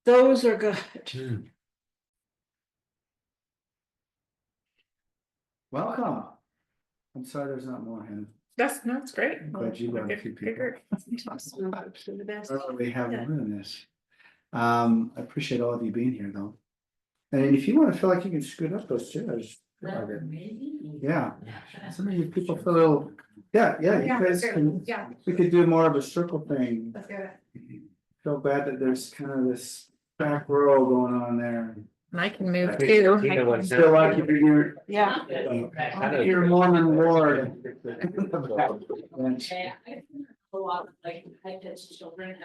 Those are good. Welcome. I'm sorry there's not more, Hannah. That's great. I'm glad you brought a few people. The best. We have doing this. I appreciate all of you being here though. And if you want to feel like you can scoot up those chairs. Yeah. Some of you people feel a little, yeah, you guys can, we could do more of a circle thing. Let's go. Feel bad that there's kind of this back row going on there. And I can move too. Feel like you're, Yeah. you're Mormon Lord. A lot of like high-pitched children.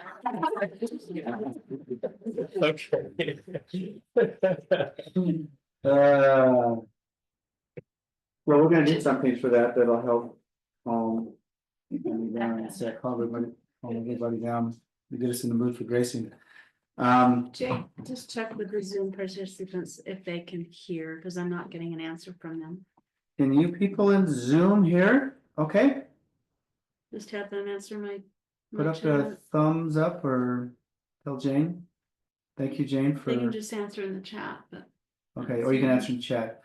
Okay. Well, we're gonna do something for that, that'll help. Calm everybody down, get us in the mood for gracing. Jay, just check with the Zoom participants if they can hear, because I'm not getting an answer from them. Can you people in Zoom here? Okay, Just have them answer my. put up the thumbs up or tell Jane. Thank you, Jane, They can for, just answer in the chat, but. okay, or you can answer in chat.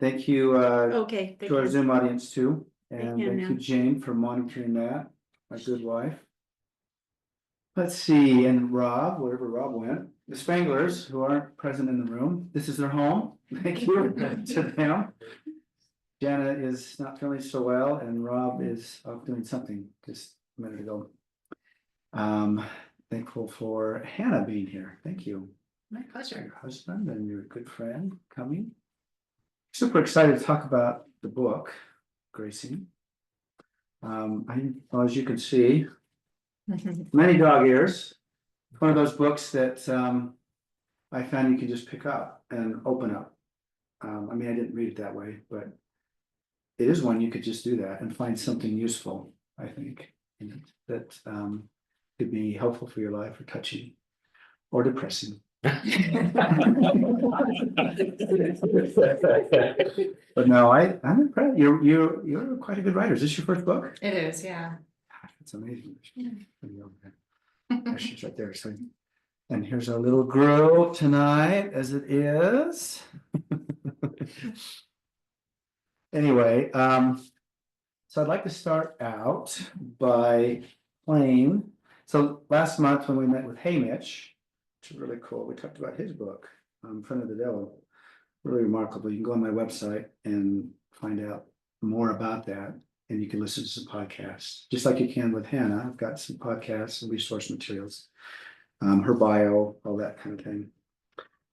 Thank you, Okay. to our Zoom audience too, and They can thank you, now. Jane, for monitoring that, my good wife. Let's see, and Rob, wherever Rob went, the Spanglers who aren't present in the room, this is their home, thank you to them. Jana is not feeling so well, and Rob is off doing something just a minute ago. Thankful for Hannah being here, thank you. My pleasure. Your husband and your good friend coming. Super excited to talk about the book, Gracing. Well, as you can see, many dog ears. It's one of those books that I found you can just pick up and open up. I mean, I didn't read it that way, but it is one you could just do that and find something useful, I think, in it that could be helpful for your life or touching or depressing. But no, I'm impressed. You're quite a good writer. Is this your first book? It is, yeah. It's amazing. There she's right there. So, and here's our little girl tonight, as it is. Anyway, so I'd like to start out by playing. So last month when we met with Mitch, which is really cool, we talked about his book, Front of the Devil. Really remarkable. You can go on my website and find out more about that. And you can listen to some podcasts, just like you can with Hannah. I've got some podcasts and resource materials, her bio, all that kind of thing.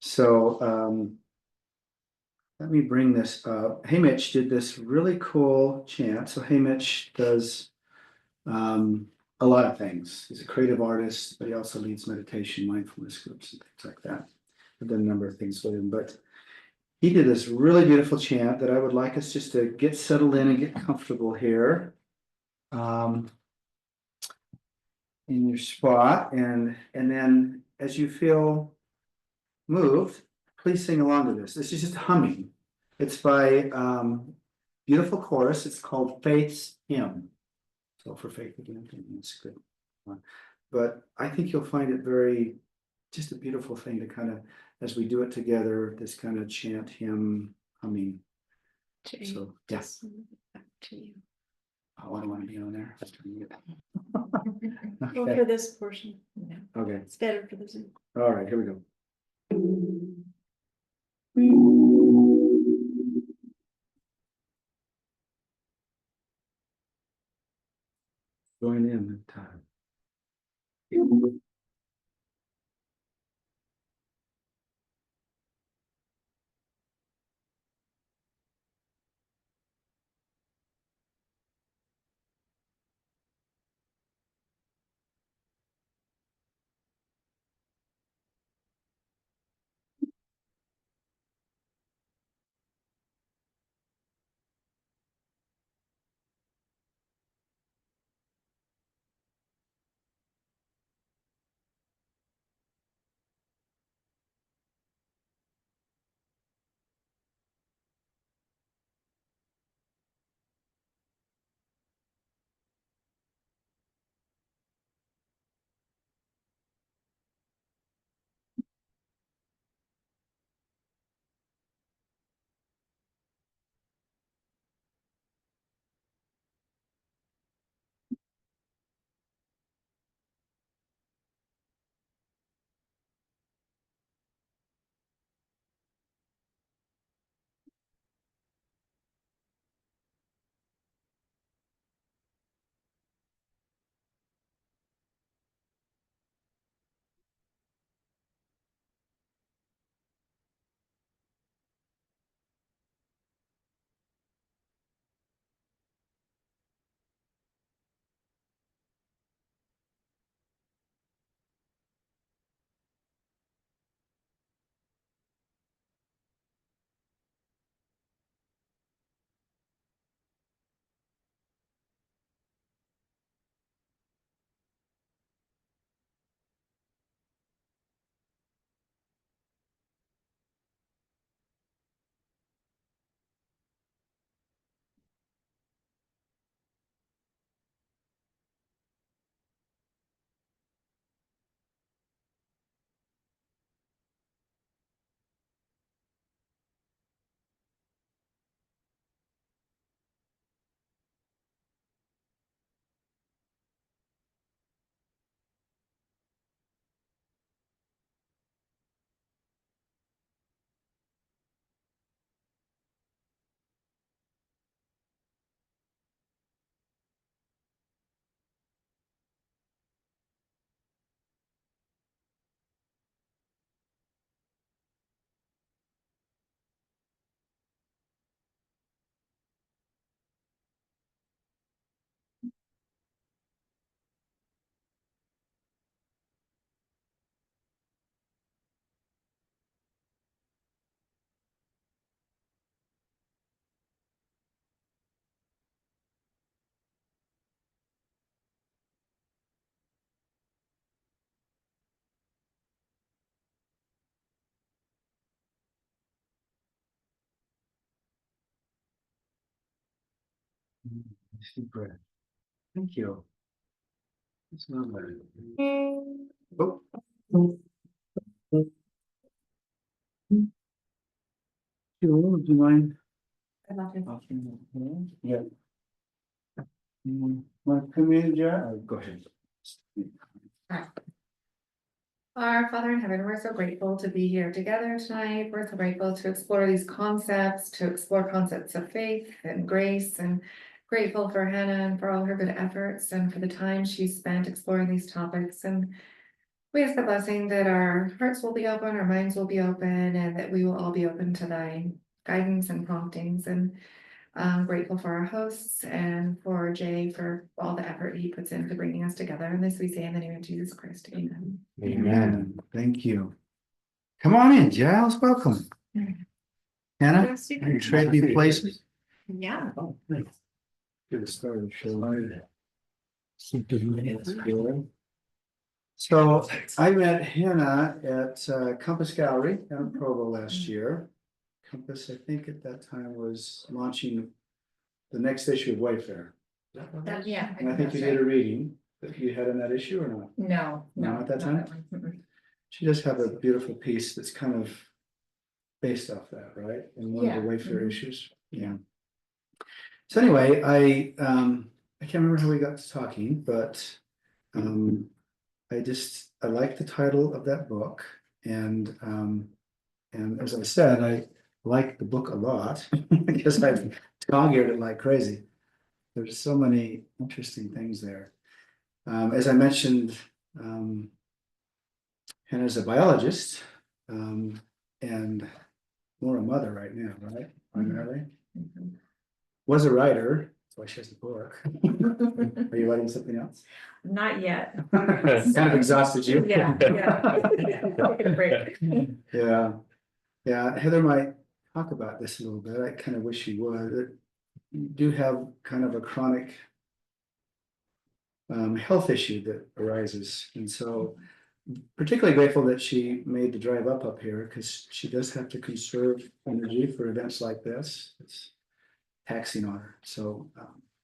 So let me bring this up. Mitch did this really cool chant. So Mitch does a lot of things. He's a creative artist, but he also leads meditation, mindfulness groups, and things like that. I've done a number of things with him, but he did this really beautiful chant that I would like us just to get settled in and get comfortable here. In your spot, and then as you feel moved, please sing along to this. This is just humming. It's by beautiful chorus. It's called Faith's Hymn. So for Faith Again, it's a good one. But I think you'll find it very, just a beautiful thing to kind of, as we do it together, this kind of chant, hymn, humming. So yes. Back to you. Oh, I don't want to be on there. Well, Okay. for this portion, Okay. it's better for the Zoom. All right, here we go. Join in the time. Deep breath. Thank you. It's not bad. Oh. Do you mind? Offering the hand? Yeah. Want to come in, Jack? Go ahead. Our Father in heaven, we're so grateful to be here together tonight. We're so grateful to explore these concepts, to explore concepts of faith and grace, and grateful for Hannah and for all her good efforts and for the time she spent exploring these topics. And we ask the blessing that our hearts will be open, our minds will be open, and that we will all be open to thy guidance and promptings. And I'm grateful for our hosts and for Jay for all the effort he puts into bringing us together. And this we say in the name of Jesus Christ. Amen. Amen. Thank you. Come on in, Giles. Welcome. Hannah, you trade me places? Yeah. Oh, thanks. Good start. So I met Hannah at Compass Gallery down in Provo last year. Compass, I think at that time was launching the next issue of Wayfair. Yeah. And I think you did a reading that you had in that issue or not? No, Not at that time? one. She does have a beautiful piece that's kind of based off that, right? In one of the Yeah. Wayfair Mhm. issues. Yeah. So anyway, I can't remember how we got to talking, but I like the title of that book, and as I said, I like the book a lot because I've dog-eared it like crazy. There's so many interesting things there. As I mentioned, Hannah's a biologist, and more a mother right now, right? Primarily. Mhm. Was a writer, that's why she has the book. Are you writing something else? Not yet. Kind of exhausted you. Yeah. Take a break. Yeah, yeah, Heather might talk about this a little bit. I kind of wish she would. You do have kind of a chronic health issue that arises, and so particularly grateful that she made the drive up here because she does have to conserve energy for events like this. It's taxing on her, so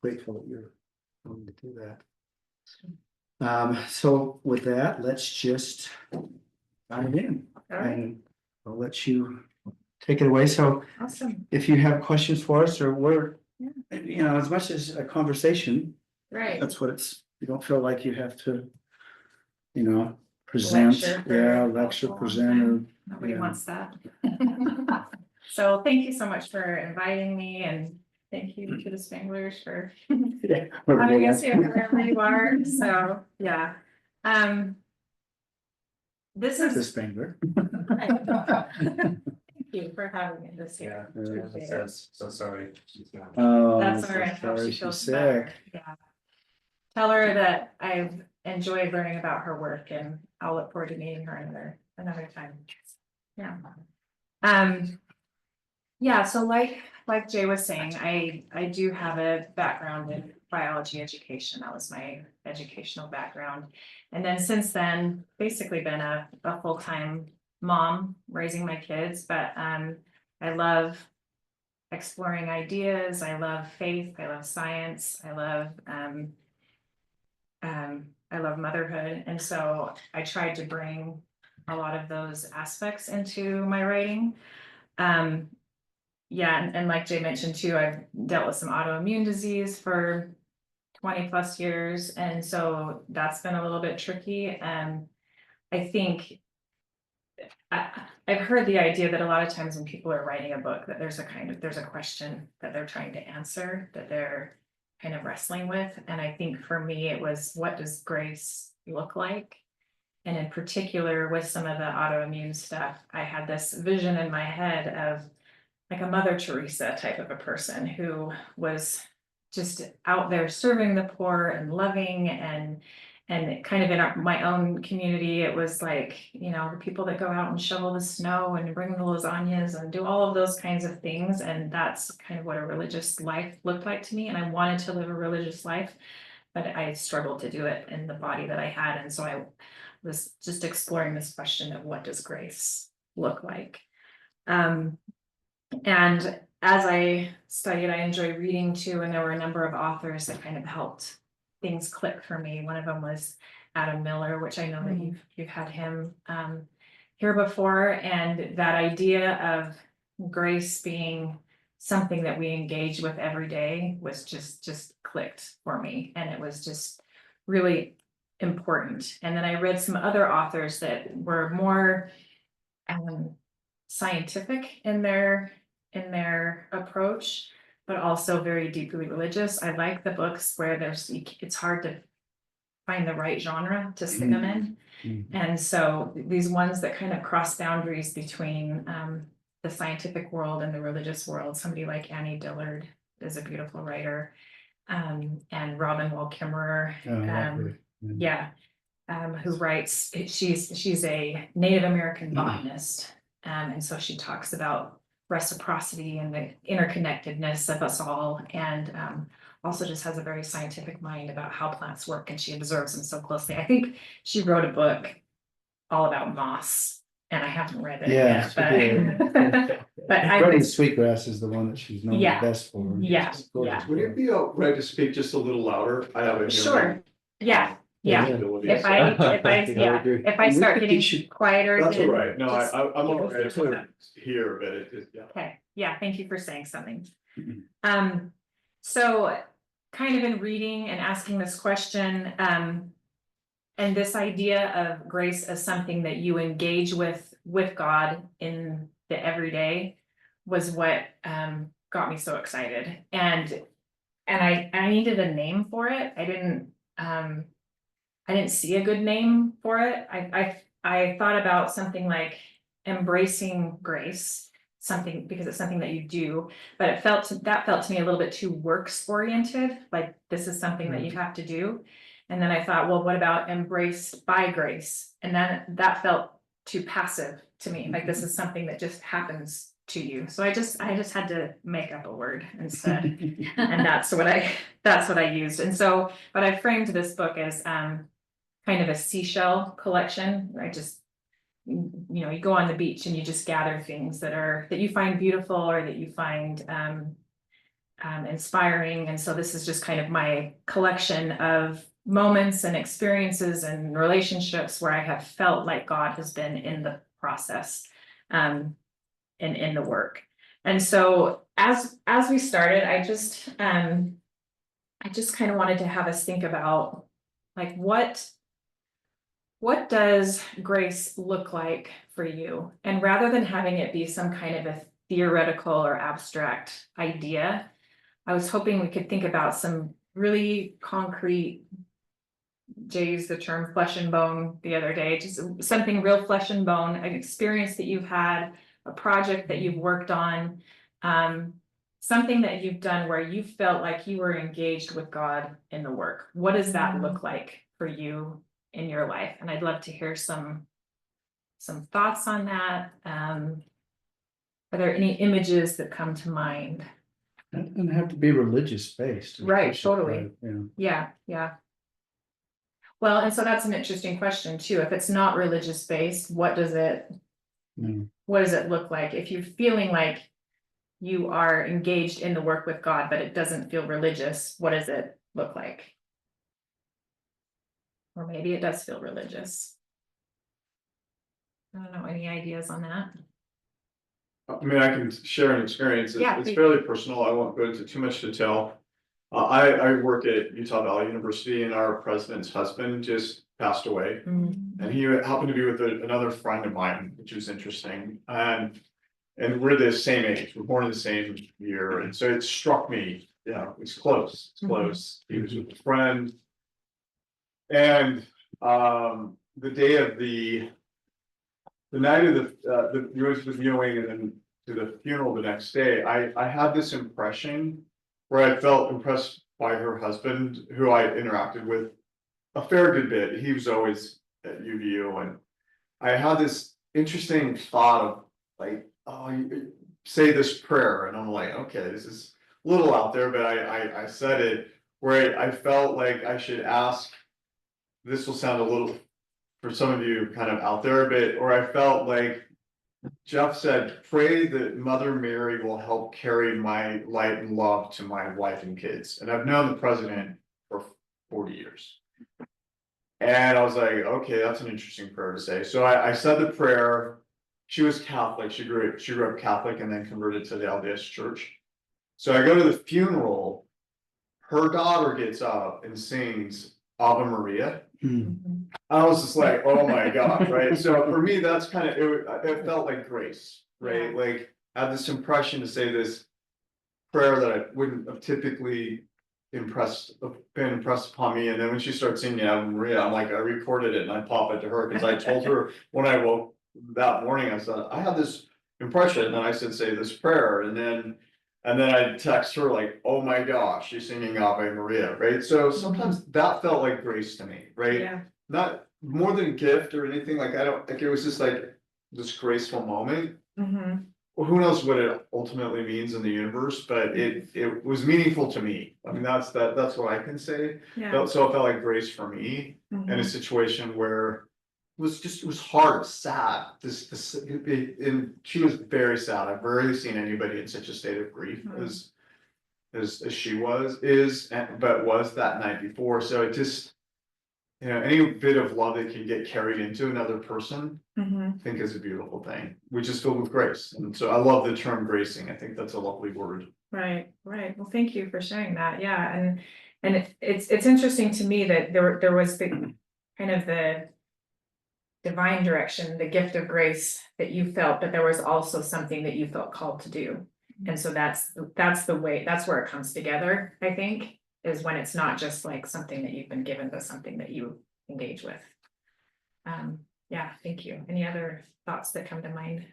grateful that you're willing to do that. So with that, let's just dive in. All right. And I'll let you take it away. So Awesome. if you have questions for us, or we're, Yeah. as much as a conversation, Right. that's what it's, you don't feel like you have to, present, lecture, present, or. Nobody Yeah. wants that. So thank you so much for inviting me, and thank you to the Spanglers for Yeah. having us here wherever you are. So, yeah. This The is, Spangler. thank you for having me this year. Appreciate it. So sorry. Oh, That's all so right. Hope sorry she she's feels sick. better. Yeah. Tell her that I've enjoyed learning about her work, and I'll look forward to meeting her another time. Yeah. Yeah, so like Jay was saying, I do have a background in biology education. That was my educational background. And then since then, basically been a full-time mom raising my kids, but I love exploring ideas. I love faith. I love science. I love motherhood. And so I tried to bring a lot of those aspects into my writing. Yeah, and like Jay mentioned too, I've dealt with some autoimmune disease for 20 plus years. And so that's been a little bit tricky. And I think I've heard the idea that a lot of times when people are writing a book, that there's a question that they're trying to answer, that they're kind of wrestling with. And I think for me, it was, what does grace look like? And in particular, with some of the autoimmune stuff, I had this vision in my head of like a Mother Teresa type of a person who was just out there serving the poor and loving, and kind of in my own community, it was like, the people that go out and shovel the snow and bring the lasagnas and do all of those kinds of things. And that's kind of what a religious life looked like to me. And I wanted to live a religious life, but I struggled to do it in the body that I had. And so I was just exploring this question of, what does grace look like? And as I studied, I enjoyed reading too, and there were a number of authors that kind of helped things click for me. One of them was Adam Miller, which I know that you've had him here before, and that idea of grace being something that we engage with every day was just clicked for me, and it was just really important. And then I read some other authors that were more scientific in their approach, but also very deeply religious. I like the books where it's hard to find the right genre to stick them in. And so these ones that kind of cross boundaries between the scientific world and the religious world, somebody like Annie Dillard is a beautiful writer, and Robin Wall Kimmerer, who writes, she's a Native American botanist, and so she talks about reciprocity and the interconnectedness of us all, and also just has a very scientific mind about how plants work, and she observes them so closely. I think she wrote a book all about moss, and I haven't read it yet, but I Running would, Sweetgrass is the one that she's known the best for. Yeah, Gorgeous. Would it be right to speak just a little louder? I have it. sure, yeah. If I We start think getting you should- quieter. That's all then right. No, just- I'm all right. It's here, but it, yeah. Okay, yeah, thank you for saying something. Mhm. So kind of in reading and asking this question, and this idea of grace as something that you engage with God in the everyday was what got me so excited. And I needed a name for it. I didn't see a good name for it. I thought about something like embracing grace, something because it's something that you do, but that felt to me a little bit too works oriented, like this is something that you have to do. And then I thought, well, what about embraced by grace? And then that felt too passive to me, like this is something that just happens to you. So I just had to make up a word instead. And that's what I used. And so, but I framed this book as kind of a seashell collection. I just, you go on the beach and you just gather things that you find beautiful or that you find inspiring. And so this is just kind of my collection of moments and experiences and relationships where I have felt like God has been in the process and in the work. And so as we started, I just kind of wanted to have us think about like what does grace look like for you? And rather than having it be some kind of a theoretical or abstract idea, I was hoping we could think about some really concrete, Jay used the term flesh and bone the other day, just something real flesh and bone, an experience that you've had, a project that you've worked on, something that you've done where you felt like you were engaged with God in the work. What does that look like for you in your life? And I'd love to hear some thoughts on that. Are there any images that come to mind? It doesn't have to be religious based. Right, totally. Yeah. Yeah. Well, and so that's an interesting question too. If it's not religious based, what does it look like? If you're feeling like you are engaged in the work with God, but it doesn't feel religious, what does it look like? Or maybe it does feel religious. I don't know, any ideas on that? I mean, I can share an experience. Yeah, It's please. fairly personal. I won't go into too much detail. I work at Utah Valley University, and our president's husband just passed away. And he happened to be with another friend of mine, which was interesting. And we're the same age. We're born in the same year, and so it struck me. Yeah, it's close. It's close. He was with a friend, and the day of the night of the viewing, and then to the funeral the next day, I had this impression where I felt impressed by her husband, who I interacted with a fair good bit. He was always at UVU, and I had this interesting thought of like, oh, you say this prayer, and I'm like, okay, this is a little out there, but I said it where I felt like I should ask. This will sound a little, for some of you, kind of out there, but or I felt like Jeff said, pray that Mother Mary will help carry my light and love to my wife and kids. And I've known the president for 40 years. And I was like, okay, that's an interesting prayer to say. So I said the prayer. She was Catholic. She grew up Catholic and then converted to the LDS church. So I go to the funeral. Her daughter gets up and sings Ave Maria. I was just like, oh my God, right? So for me, that's kind of, it felt like grace, right? Like I had this impression to say this prayer that I wouldn't have typically been impressed upon me. And then when she started singing Ave Maria, I'm like, I recorded it and I pop it to her because I told her when I woke that morning, I said, I had this impression and I said, say this prayer. And then I text her like, oh my gosh, she's singing Ave Maria, right? So sometimes that felt like grace to me, right? Yeah. Not more than a gift or anything, like I don't think it was just like this graceful moment. Mhm. Well, who knows what it ultimately means in the universe, but it was meaningful to me. I mean, that's what I can say. Yeah. So it felt like grace for me in a Mhm. situation where it was hard, it was sad. And she was very sad. I've rarely seen anybody in such a state of grief as she was that night before. So it just, any bit of love that can get carried into another person, Mhm. I think is a beautiful thing, which is filled with grace. And so I love the term gracing. I think that's a lovely word. Right. Well, thank you for sharing that. Yeah, and it's interesting to me that there was the kind of the divine direction, the gift of grace that you felt, but there was also something that you felt called to do. And so that's the way, that's where it comes together, I think, is when it's not just like something that you've been given, but something that you engage with. Yeah, thank you. Any other thoughts that come to mind?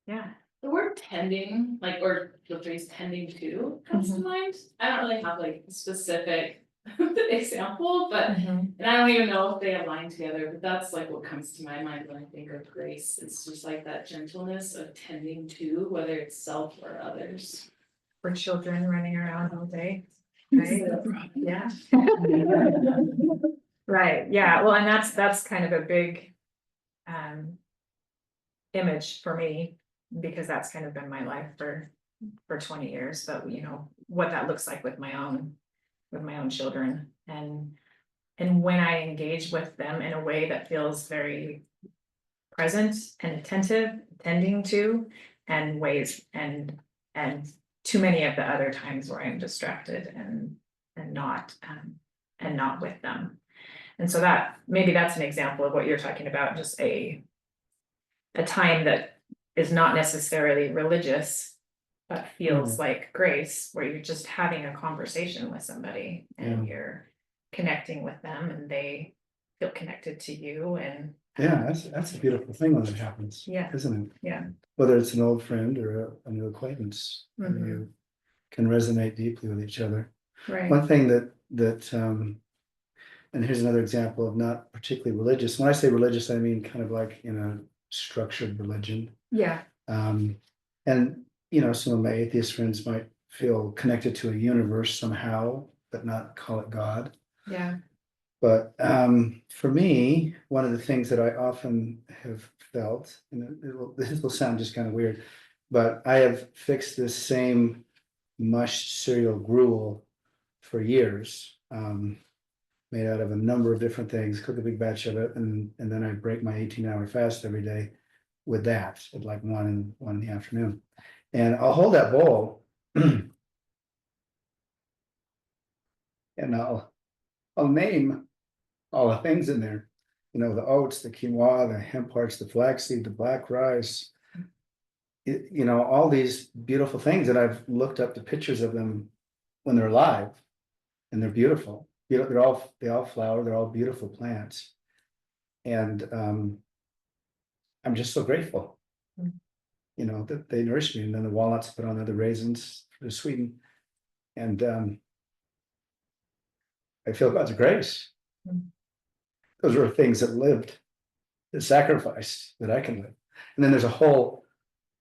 Yeah. The word tending, like, or the phrase tending to comes to mind. I don't really have like a specific example, but, and I don't even know if they align together, but that's like what comes to my mind when I think of grace. It's just like that gentleness of tending to, whether it's self or others. For children running around all day. Right? Yeah. Right, yeah, well, and that's kind of a big image for me, because that's kind of been my life for 20 years, but what that looks like with my own children, and when I engage with them in a way that feels very present and attentive, attending to, and ways and too many of the other times where I'm distracted and not with them. And so that maybe that's an example of what you're talking about, just a time that is not necessarily religious, but feels like grace, where you're just having a conversation with somebody and you're connecting with them and they feel connected to you. And Yeah, that's a beautiful thing when it happens. Yeah. Isn't it? Yeah. Whether it's an old friend or a new acquaintance, you can resonate deeply with each other. Right. One thing that and here's another example of not particularly religious. When I say religious, I mean kind of like in a structured religion. Yeah. And some of my atheist friends might feel connected to a universe somehow, but not call it God. Yeah. But for me, one of the things that I often have felt, and this will sound just kind of weird, but I have fixed this same mushed cereal gruel for years, made out of a number of different things, cook a big batch of it, and then I break my 18-hour fast every day with that at like 1 in the afternoon. And I'll hold that bowl and I'll name all the things in there, the oats, the quinoa, the hemp hearts, the flaxseed, the black rice, all these beautiful things that I've looked up the pictures of them when they're alive, and they're beautiful. They all flower, they're all beautiful plants. And I'm just so grateful, that they nourish me. And then the walnuts put on other raisins for the sweeten. And I feel God's grace. Those were things that lived, that sacrificed, that I can live. And then there's a whole,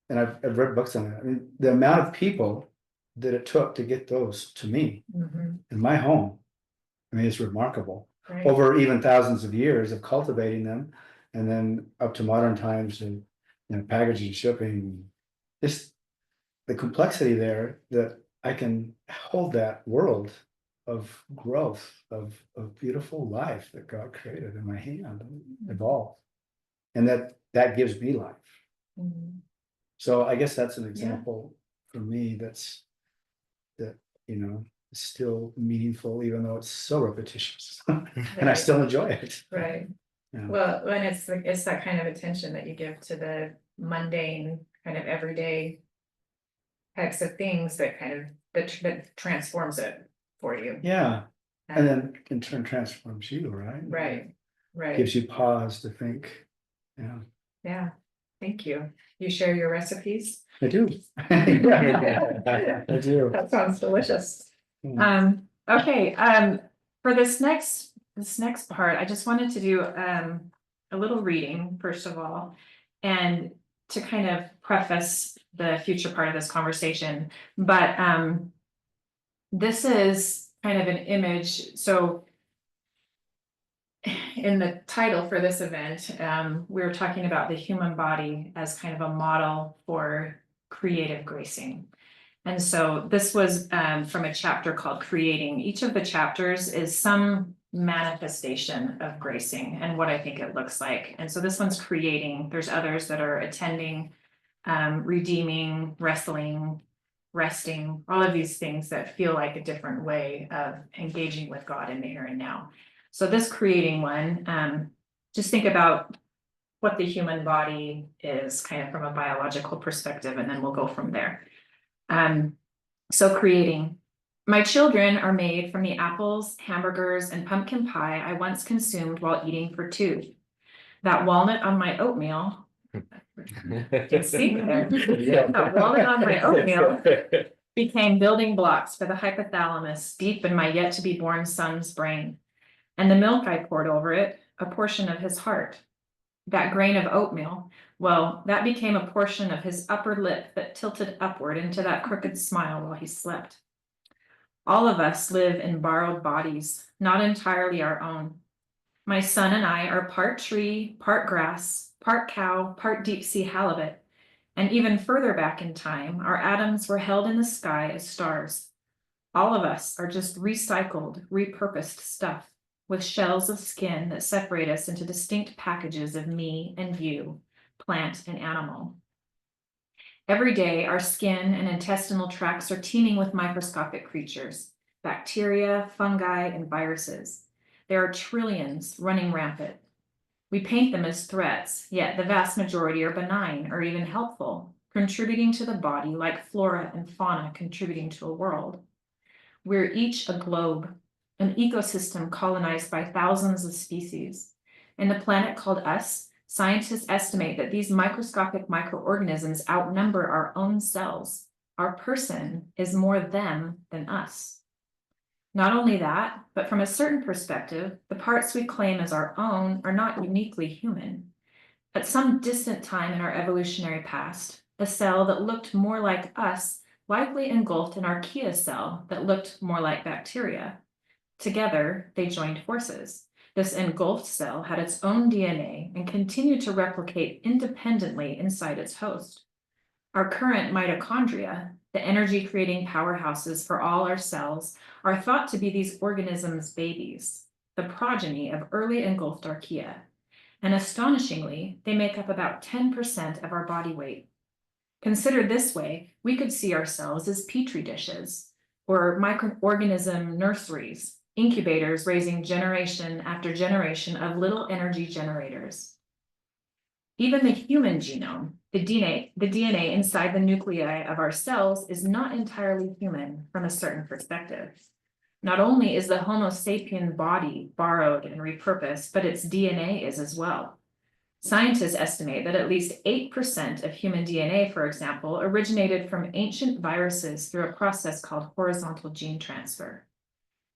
and I've read books on it. I mean, the amount of people that it took to get those to me in my home, I mean, it's remarkable. Right. over even thousands of years of cultivating them. And then up to modern times and, packaging, shipping, just the complexity there that I can hold that world of growth, of beautiful life that God created in my hand, evolved. And that gives me life. Mhm. So I guess that's an example for me that, is still meaningful, even though it's so repetitious. And I Right. still enjoy it. Right. Yeah. Well, when it's that kind of attention that you give to the mundane, kind of everyday types of things that kind of, that transforms it for you. Yeah, and then in turn transforms you, right? Right. Gives you pause to think. Yeah, Yeah, thank you. You share your recipes? I do. Yeah, I do. That sounds delicious. Mm. Okay, for this next part, I just wanted to do a little reading, first of all, and to kind of preface the future part of this conversation. But this is kind of an image. So in the title for this event, we were talking about the human body as kind of a model for creative gracing. And so this was from a chapter called Creating. Each of the chapters is some manifestation of gracing and what I think it looks like. And so this one's creating. There's others that are attending, redeeming, wrestling, resting, all of these things that feel like a different way of engaging with God in the here and now. So this creating one, just think about what the human body is kind of from a biological perspective, and then we'll go from there. So creating. My children are made from the apples, hamburgers, and pumpkin pie I once consumed while eating for two. That walnut on my oatmeal. Can see there. That walnut on my oatmeal became building blocks for the hypothalamus deep in my yet to be born son's brain. And the milk I poured over it, a portion of his heart. That grain of oatmeal, well, that became a portion of his upper lip that tilted upward into that crooked smile while he slept. All of us live in borrowed bodies, not entirely our own. My son and I are part tree, part grass, part cow, part deep sea halibut. And even further back in time, our atoms were held in the sky as stars. All of us are just recycled, repurposed stuff, with shells of skin that separate us into distinct packages of me and you, plant and animal. Every day, our skin and intestinal tracts are teeming with microscopic creatures, bacteria, fungi, and viruses. There are trillions running rampant. We paint them as threats, yet the vast majority are benign or even helpful, contributing to the body like flora and fauna contributing to a world. We're each a globe, an ecosystem colonized by thousands of species. In the planet called us, scientists estimate that these microscopic microorganisms outnumber our own cells. Our person is more them than us. Not only that, but from a certain perspective, the parts we claim as our own are not uniquely human. At some distant time in our evolutionary past, a cell that looked more like us likely engulfed an archaea cell that looked more like bacteria. Together, they joined forces. This engulfed cell had its own DNA and continued to replicate independently inside its host. Our current mitochondria, the energy-creating powerhouses for all our cells, are thought to be these organisms' babies, the progeny of early engulfed archaea. And astonishingly, they make up about 10% of our body weight. Considered this way, we could see ourselves as petri dishes or microorganism nurseries, incubators raising generation after generation of little energy generators. Even the human genome, the DNA inside the nuclei of our cells is not entirely human from a certain perspective. Not only is the Homo sapien body borrowed and repurposed, but its DNA is as well. Scientists estimate that at least 8% of human DNA, for example, originated from ancient viruses through a process called horizontal gene transfer.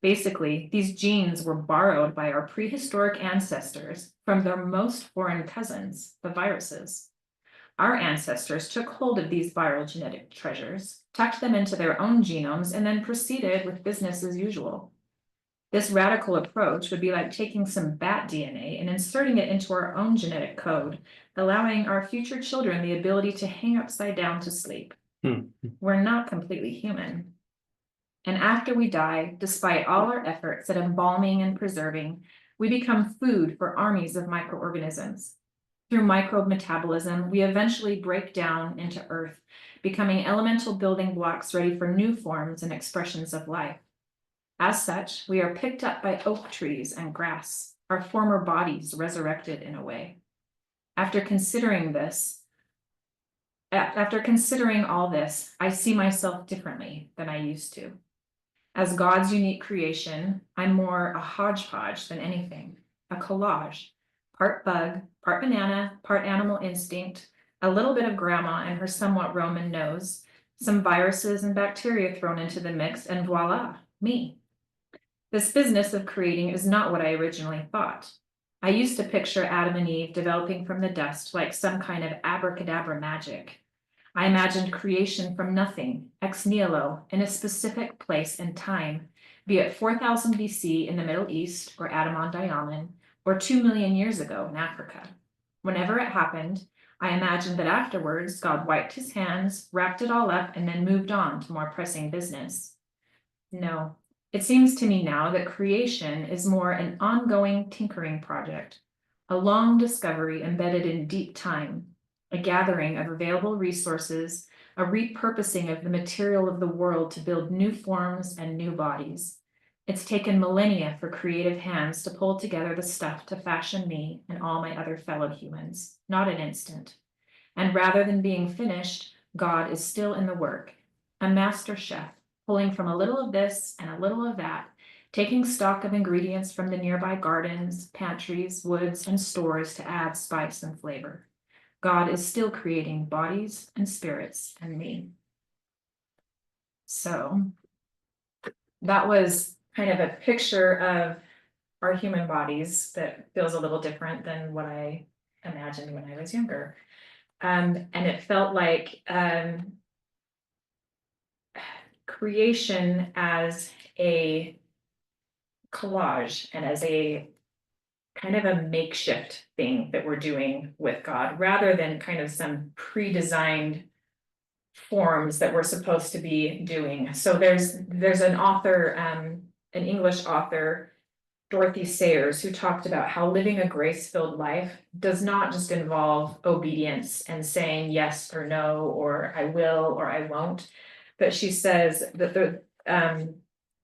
Basically, these genes were borrowed by our prehistoric ancestors from their most foreign cousins, the viruses. Our ancestors took hold of these viral genetic treasures, tucked them into their own genomes, and then proceeded with business as usual. This radical approach would be like taking some bat DNA and inserting it into our own genetic code, allowing our future children the ability to hang upside down to sleep. We're not completely human. And after we die, despite all our efforts at embalming and preserving, we become food for armies of microorganisms. Through microbe metabolism, we eventually break down into earth, becoming elemental building blocks ready for new forms and expressions of life. As such, we are picked up by oak trees and grass, our former bodies resurrected in a way. After considering all this, I see myself differently than I used to. As God's unique creation, I'm more a hodgepodge than anything, a collage, part bug, part banana, part animal instinct, a little bit of grandma and her somewhat Roman nose, some viruses and bacteria thrown into the mix, and voila, me. This business of creating is not what I originally thought. I used to picture Adam and Eve developing from the dust like some kind of abracadabra magic. I imagined creation from nothing, ex nihilo, in a specific place and time, be it 4000 BC in the Middle East or Adam-on-Diamond, or 2 million years ago in Africa. Whenever it happened, I imagined that afterwards God wiped his hands, wrapped it all up, and then moved on to more pressing business. No, it seems to me now that creation is more an ongoing tinkering project, a long discovery embedded in deep time, a gathering of available resources, a repurposing of the material of the world to build new forms and new bodies. It's taken millennia for creative hands to pull together the stuff to fashion me and all my other fellow humans, not an instant. And rather than being finished, God is still in the work, a master chef, pulling from a little of this and a little of that, taking stock of ingredients from the nearby gardens, pantries, woods, and stores to add spice and flavor. God is still creating bodies and spirits and me. So that was kind of a picture of our human bodies that feels a little different than what I imagined when I was younger. And it felt like creation as a collage and as a kind of a makeshift thing that we're doing with God, rather than kind of some pre-designed forms that we're supposed to be doing. So there's an author, an English author, Dorothy Sayers, who talked about how living a grace-filled life does not just involve obedience and saying yes or no, or I will or I won't. But she says that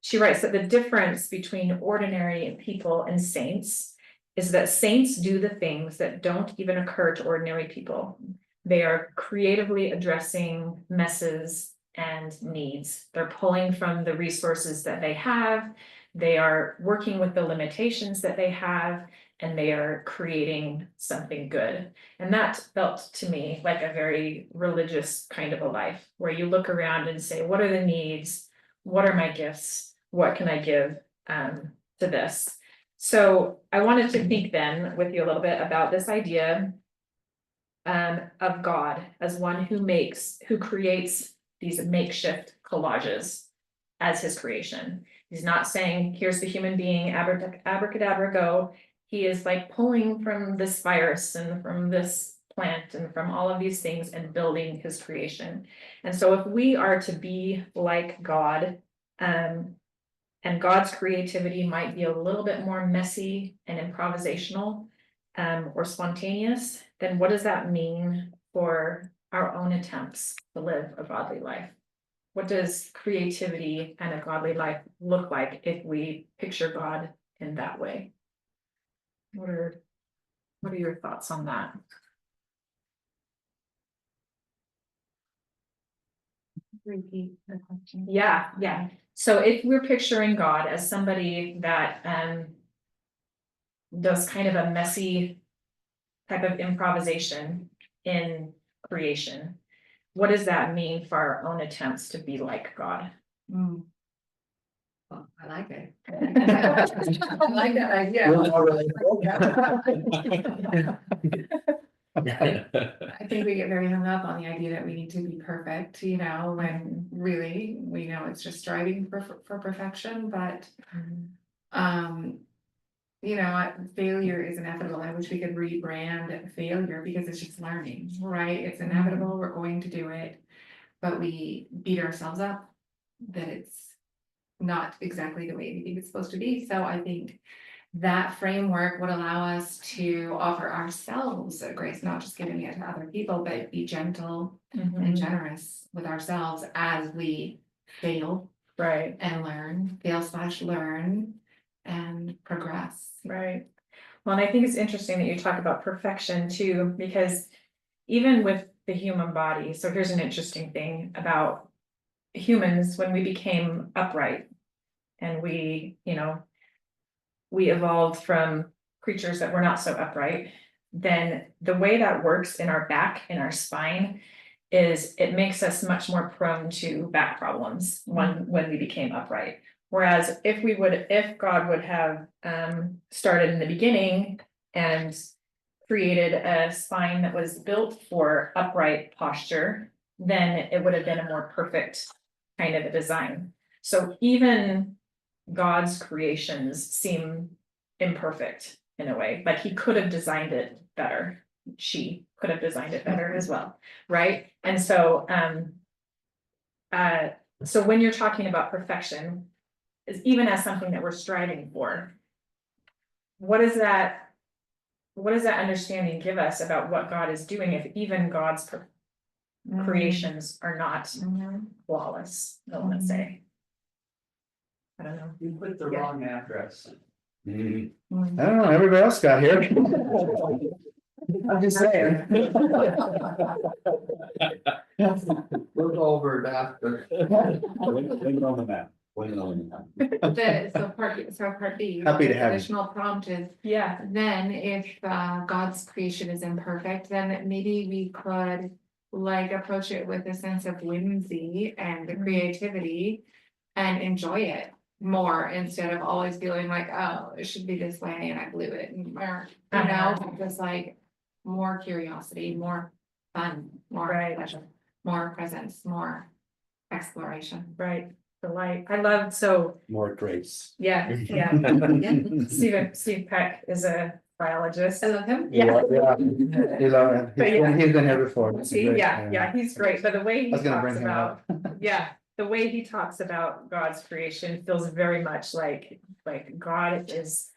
she writes that the difference between ordinary people and saints is that saints do the things that don't even occur to ordinary people. They are creatively addressing messes and needs. They're pulling from the resources that they have. They are working with the limitations that they have, and they are creating something good. And that felt to me like a very religious kind of a life, where you look around and say, what are the needs? What are my gifts? What can I give to this? So I wanted to think then with you a little bit about this idea of God as one who creates these makeshift collages as his creation. He's not saying, here's the human being, abracadabra, go. He is like pulling from this virus and from this plant and from all of these things and building his creation. And so if we are to be like God, and God's creativity might be a little bit more messy and improvisational or spontaneous, then what does that mean for our own attempts to live a godly life? What does creativity and a godly life look like if we picture God in that way? What are your thoughts on that? Repeat the question. Yeah. So if we're picturing God as somebody that does kind of a messy type of improvisation in creation, what does that mean for our own attempts to be like God? Well, I like it. I like that idea. I think we get very hung up on the idea that we need to be perfect, when really we know it's just striving for perfection, but Failure is inevitable. I wish we could rebrand failure because it's just learning, right? It's inevitable, we're going to do it. But we beat ourselves up that it's not exactly the way we think it's supposed to be. So I think that framework would allow us to offer ourselves a grace, not just giving it to other people, but be gentle and generous with ourselves as we fail. Right. And learn, fail/learn and progress. Right. Well, and I think it's interesting that you talk about perfection too, because even with the human body, so here's an interesting thing about humans, when we became upright and we evolved from creatures that were not so upright, then the way that works in our back, in our spine, is it makes us much more prone to back problems when we became upright. Whereas if God would have started in the beginning and created a spine that was built for upright posture, then it would have been a more perfect kind of a design. So even God's creations seem imperfect in a way, like he could have designed it better. She could have designed it better as well, right? And so so when you're talking about perfection, is even as something that we're striving for, what does that understanding give us about what God is doing if even God's creations are not flawless, I want to say. I don't know. You put the Yeah. wrong address. I don't know, everybody else got here. I'm just saying. Look over it after. Blame it on the map. Blame it on the map. So part B. Happy to the have you. Additional prompt is, Yeah. then if God's creation is imperfect, then maybe we could approach it with a sense of whimsy and creativity and enjoy it more instead of always feeling like, oh, it should be this way and I blew it, or just more curiosity, more fun, more pleasure, more presence, more exploration. Right. Delight. I love so. More grace. Yeah. Steve Peck is a biologist. I love him. Yeah. He's all right. But yeah. He's been here before. It's See, great, yeah, he's great, but the way he I was gonna talks bring him about, up. the way he talks about God's creation feels very much like God is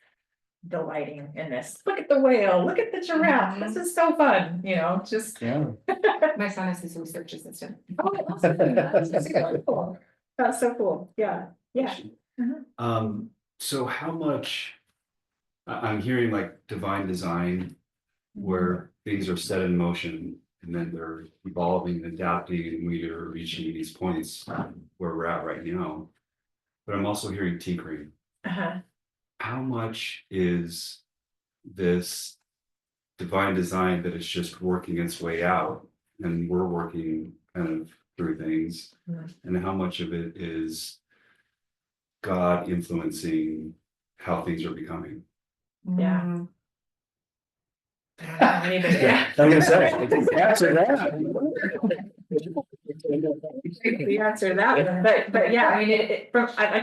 delighting in this. Look at the whale, look at the giraffe, this is so fun, just. Yeah. My son is his research assistant. Oh, awesome. That's so cool, yeah. So how much, I'm hearing like divine design, where things are set in motion and then they're evolving and adapting, and we are reaching these points where we're at right now. But I'm also hearing tinkering. How much is this divine design that is just working its way out and we're working kind of through things, and how much of it is God influencing how things are becoming? Yeah. Yeah, I'm gonna say, answer that. The answer to that one, but yeah, I mean,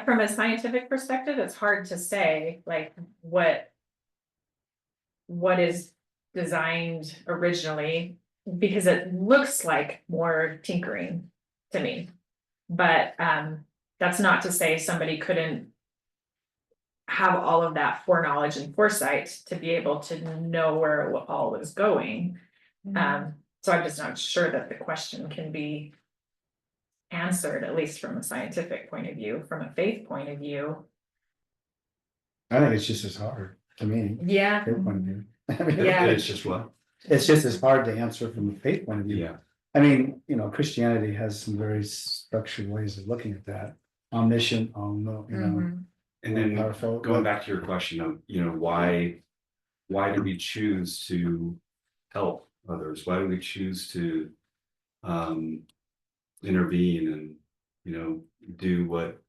from a scientific perspective, it's hard to say what is designed originally, because it looks like more tinkering to me. But that's not to say somebody couldn't have all of that foreknowledge and foresight to be able to know where it all was going. So I'm just not sure that the question can be answered, at least from a scientific point of view. From a faith point of view, I think it's just as hard to me. yeah, Faith point of view. I mean, Yeah. It's just what? It's just as hard to answer from a faith point of view. Yeah. I mean, Christianity has some very structured ways of looking at that. Omniscient, And then powerful. going back to your question of, why do we choose to help others? Why do we choose to intervene and, do what,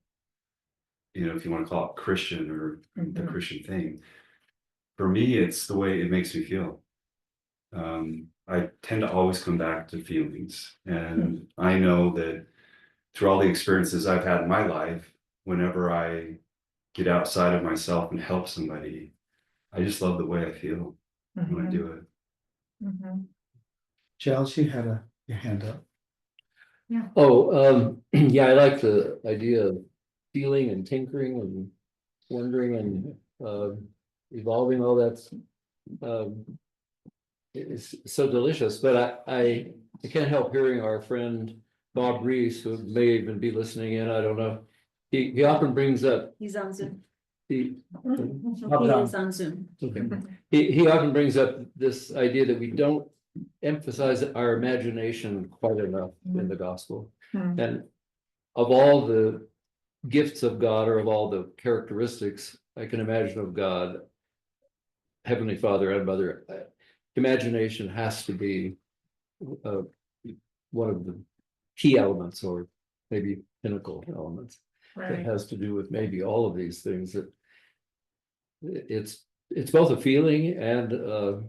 if you want to call it Christian or the Christian thing? For me, it's the way it makes me feel. I tend to always come back to feelings, and I know that through all the experiences I've had in my life, whenever I get outside of myself and help somebody. I just love the way I feel when I do it. Giles, you had your hand up. Yeah, I like the idea of feeling and tinkering and wondering and evolving, all that's it's so delicious, but I can't help hearing our friend Bob Reese, who may even be listening in, I don't know. He often brings up He's on Zoom. the, He is on Zoom. okay. He often brings up this idea that we don't emphasize our imagination quite enough in the gospel. And of all the gifts of God, or of all the characteristics I can imagine of God, Heavenly Father and Mother, imagination has to be one of the key elements, or maybe pinnacle elements. It has to do with maybe all of these things, that it's both a feeling and a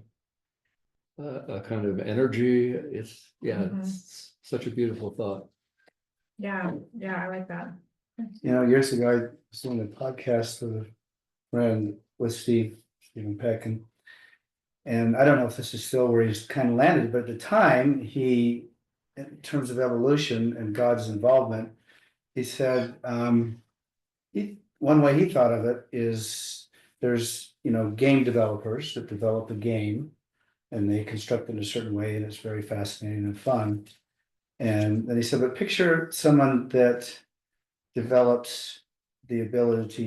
kind of energy. It's it's such a beautiful thought. Yeah, I like that. You know, years ago, I was doing a podcast with a friend with Stephen Peck, and I don't know if this is still where he's kind of landed, but at the time, he, in terms of evolution and God's involvement, he said, one way he thought of it is there's, game developers that develop a game and they construct it in a certain way, and it's very fascinating and fun. And then he said, but picture someone that develops develops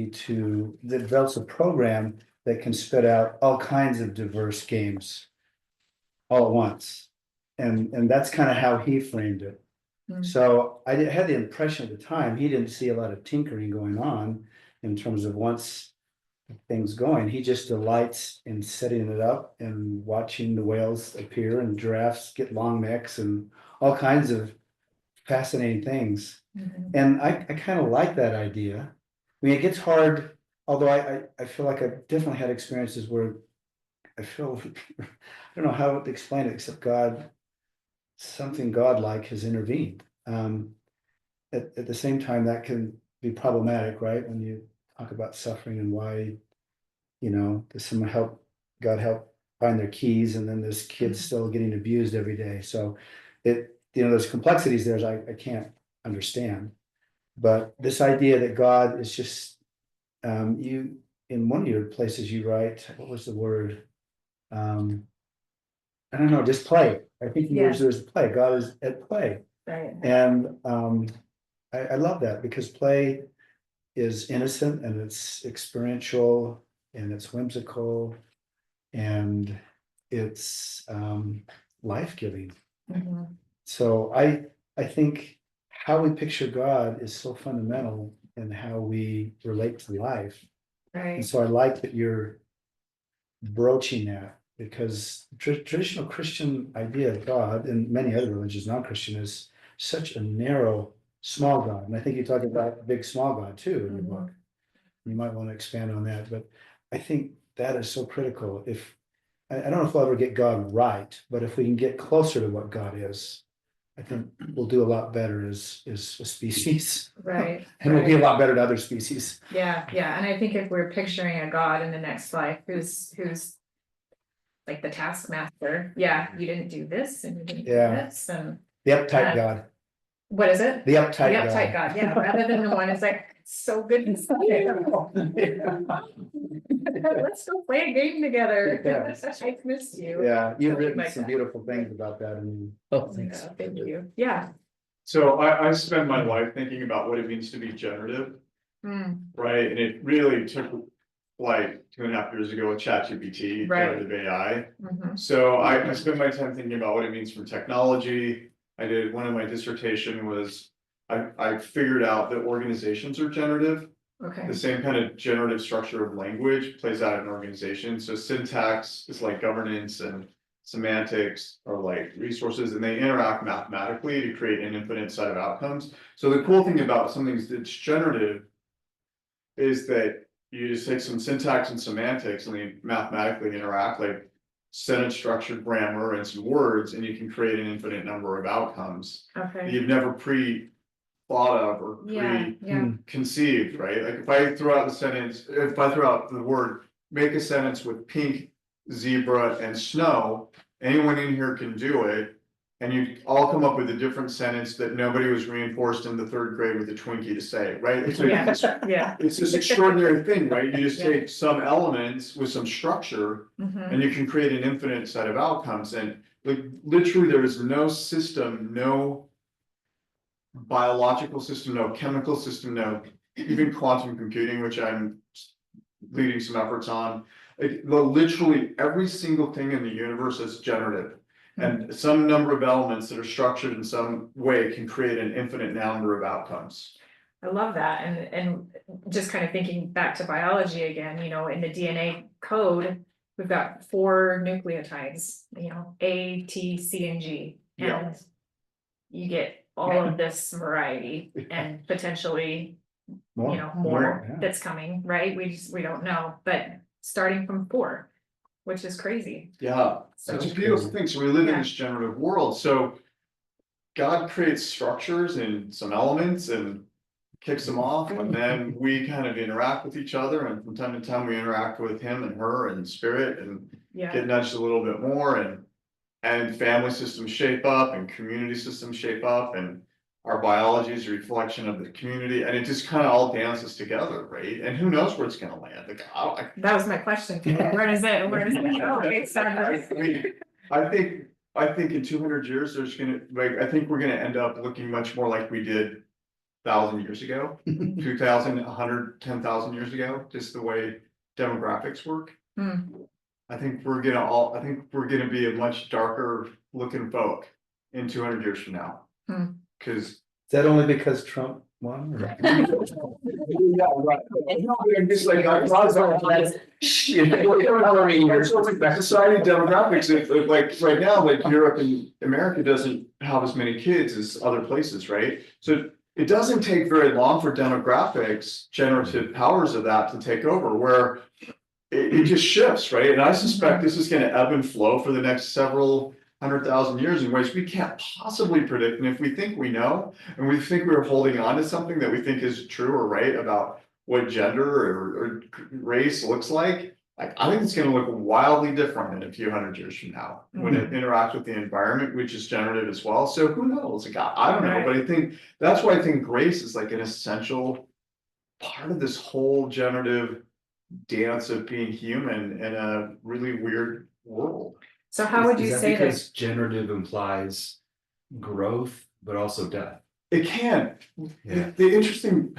a program that can spit out all kinds of diverse games all at once. And that's kind of how he framed it. So I had the impression at the time, he didn't see a lot of tinkering going on in terms of once things going. He just delights in setting it up and watching the whales appear and giraffes get long necks and all kinds of fascinating things. And I kind of like that idea. I mean, it gets hard, although I feel like I've definitely had experiences where I feel, I don't know how to explain it, except something godlike has intervened. At the same time, that can be problematic, right? When you talk about suffering and why, does someone God help find their keys, and then this kid's still getting abused every day. So there's complexities there I can't understand. But this idea that God is just, in one of your places you write, what was the word? I don't know, just play. I think the words there's play. God is at play. Right. And I love that, because play is innocent and it's experiential and it's whimsical and it's life-giving. So I think how we picture God is so fundamental in how we relate to life. And Right. so I like that you're broaching that, because traditional Christian idea of God, and many other religions, non-Christian, is such a narrow, small God. And I think you talk about big, small God too in your book. You might want to expand on that, but I think that is so critical. I don't know if we'll ever get God right, but if we can get closer to what God is, I think we'll do a lot better as a species. Right. And we'll be a lot better to other species. Yeah, and I think if we're picturing a God in the next life who's like the taskmaster, you didn't do this and you didn't do this, and The uptight God. what is it? The uptight God. uptight God, yeah, rather than the one who's like, so good to see you. Let's go play a game together. I've missed you. Yeah, you've Something written like some that. beautiful things about that. Thanks. Thank you. Yeah. So I spend my life thinking about what it means to be generative, right? And it really took like 2.5 years ago with ChatGPT, generative AI. So I spend my time thinking about what it means for technology. One of my dissertation was, I figured out that organizations are generative. Okay. The same kind of generative structure of language plays out in organizations. So syntax is like governance, and semantics are like resources, and they interact mathematically to create an infinite set of outcomes. So the cool thing about something that's generative is that you just take some syntax and semantics and they mathematically interact, like sentence structured grammar and some words, and you can create an infinite number of outcomes. Okay. You've never thought of or Yeah, yeah. conceived, right? Like if I throw out the sentence, if I throw out the word, make a sentence with pink, zebra and snow, anyone in here can do it. And you all come up with a different sentence that nobody was reinforced in the 3rd grade with a Twinkie to say, right? It's like, Yeah. it's this extraordinary thing, right? You just Yeah. take some elements with some structure Mhm. and you can create an infinite set of outcomes. And like literally there is no system, no biological system, no chemical system, no even quantum computing, which I'm leading some efforts on. Literally every single thing in the universe is generative. And some number of elements that are structured in some way can create an infinite number of outcomes. I love that, and just kind of thinking back to biology again, you know, in the DNA code, we've got 4 nucleotides, you know, A, T, C, and G. Yeah. And you get all of this variety and potentially, you know, more yeah. that's coming, right? We don't know, but starting from 4, which is crazy. Yeah, So it's a beautiful thing. So we live in Yeah. this generative world. So God creates structures and some elements and kicks them off, and then we kind of interact with each other, and from time to time we interact with him and her and spirit and yeah, get nudged a little bit more, and family systems shape up and community systems shape up, and our biology is a reflection of the community, and it just kind of all dances together, right? And who knows where it's gonna land? Like, that was my question. Where does it go? Based on this? I think in 200 years, there's gonna, like, I think we're gonna end up looking much more like we did 1,000 years ago, 2,000, 110,000 years ago, just the way demographics work. I think we're gonna be a much darker looking folk in 200 years from now. Cause Is that only because Trump won? Or? yeah, right. It's like, society demographics, like right now, like Europe and America doesn't have as many kids as other places, right? So it doesn't take very long for demographics, generative powers of that to take over, where it just shifts, right? And I suspect this is gonna ebb and flow for the next several 100,000 years in ways we can't possibly predict. And if we think we know, and we think we're holding on to something that we think is true or right about what gender or race looks like I think it's gonna look wildly different in a few hundred years from now, when it interacts with the environment, which is generative as well. So who knows? Like, I don't know, but I think that's why I think grace is like an essential part of this whole generative dance of being human in a really weird world. So how would you Is that say because this? generative implies growth, but also death? It can. Yeah. The interesting,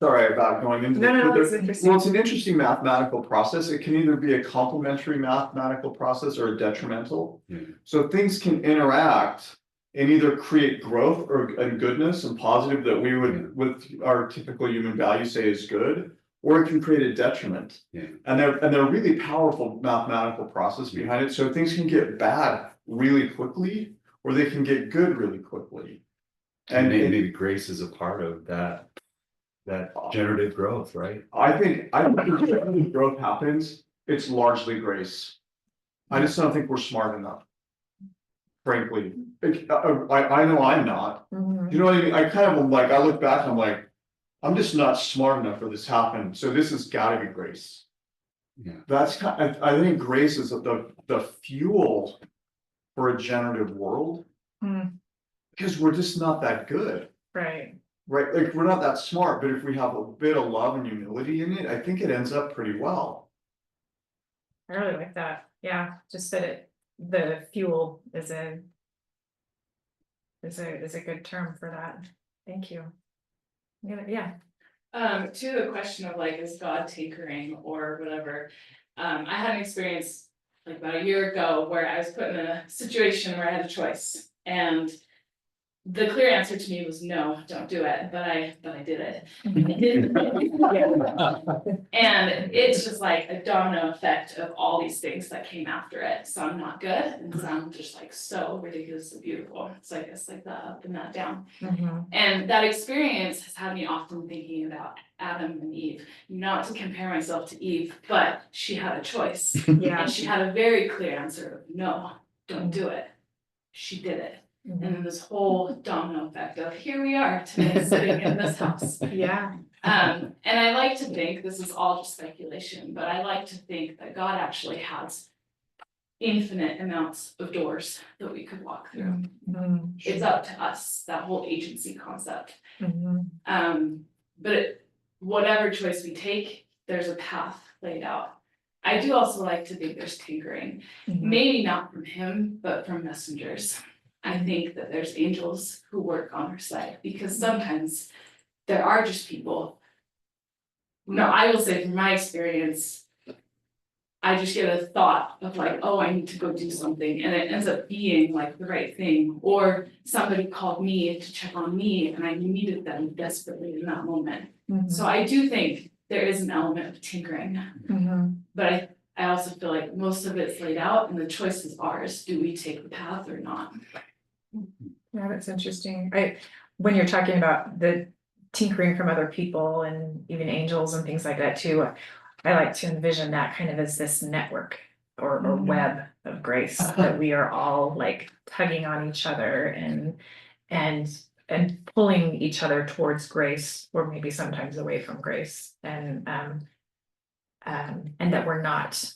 sorry about going into No, it's well, interesting. it's an interesting mathematical process. It can either be a complementary mathematical process or a detrimental. So things can interact and either create growth and goodness and positive that we would, with our typical human value, say is good, or it can create a detriment. And they're really powerful mathematical process behind it. So things can get bad really quickly, or they can get good really quickly. And maybe grace is a part of that generative growth, right? I think if generative growth happens, it's largely grace. I just don't think we're smart enough. Frankly, I know I'm not. You know what I mean? I kind of am like, I look back and I'm like, I'm just not smart enough for this to happen. So this has got to be grace. That's kind of, I think grace is the fuel for a generative world. Because we're just not that good. Right. Right, like we're not that smart, but if we have a bit of love and humility in it, I think it ends up pretty well. I really like that. Yeah, just that the fuel is a good term for that. Thank you. Yeah. To the question of like, is God tinkering or whatever? I had an experience like about a year ago where I was put in a situation where I had a choice, and the clear answer to me was no, don't do it, but I did it. And it's just like a domino effect of all these things that came after it. Some not good, and some just like so ridiculously beautiful. So I guess like that up and that down. And that experience has had me often thinking about Adam and Eve, not to compare myself to Eve, but she had a choice. Yeah. And she had a very clear answer of no, don't do it. She did it. And then this whole domino effect of here we are today sitting in this house. Yeah. And I like to think, this is all just speculation, but I like to think that God actually has infinite amounts of doors that we could walk through. It's up to us, that whole agency concept. But whatever choice we take, there's a path laid out. I do also like to think there's tinkering, maybe not from him, but from messengers. I think that there's angels who work on our side, because sometimes there are just people. No, I will say from my experience, I just get a thought of like, oh, I need to go do something, and it ends up being like the right thing. Or somebody called me to check on me and I needed them desperately in that moment. So I do think there is an element of tinkering, but I also feel like most of it's laid out and the choice is ours. Do we take the path or not? Yeah, that's interesting. When you're talking about the tinkering from other people and even angels and things like that too, I like to envision that kind of as this network or web of grace that we are all like tugging on each other and pulling each other towards grace, or maybe sometimes away from grace, and that we're not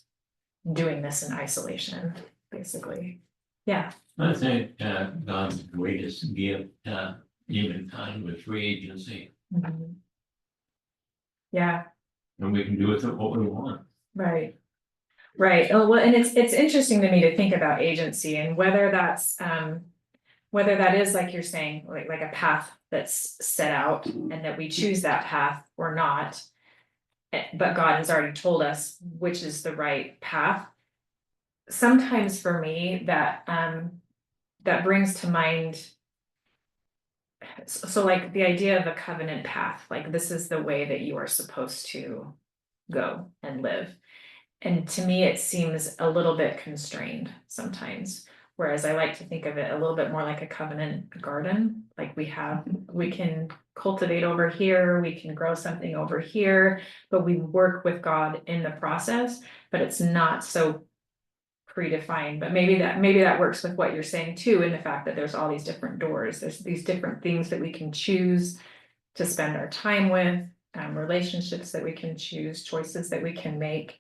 doing this in isolation, basically. Yeah. I think God's greatest gift, humankind, was free agency, Yeah. and we can do with it what we want. Right. Right. Oh, well, and it's interesting to me to think about agency and whether that's whether that is like you're saying, like a path that's set out and that we choose that path or not. But God has already told us which is the right path. Sometimes for me that that brings to mind, so like the idea of a covenant path, like this is the way that you are supposed to go and live. And to me, it seems a little bit constrained sometimes. Whereas I like to think of it a little bit more like a covenant garden. Like we can cultivate over here, we can grow something over here, but we work with God in the process, but it's not so predefined. But maybe that works with what you're saying too, in the fact that there's all these different doors, there's these different things that we can choose to spend our time with, relationships that we can choose, choices that we can make.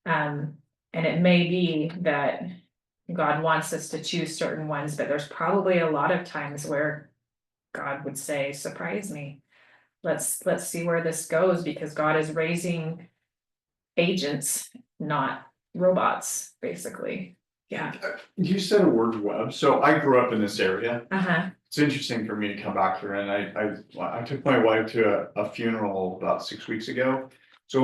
And it may be that God wants us to choose certain ones, but there's probably a lot of times where God would say, surprise me. Let's see where this goes, because God is raising agents, not robots, basically. Yeah. You said a word web, so I grew up in this area. Uh-huh. It's interesting for me to come back here, and I took my wife to a funeral about 6 weeks ago. So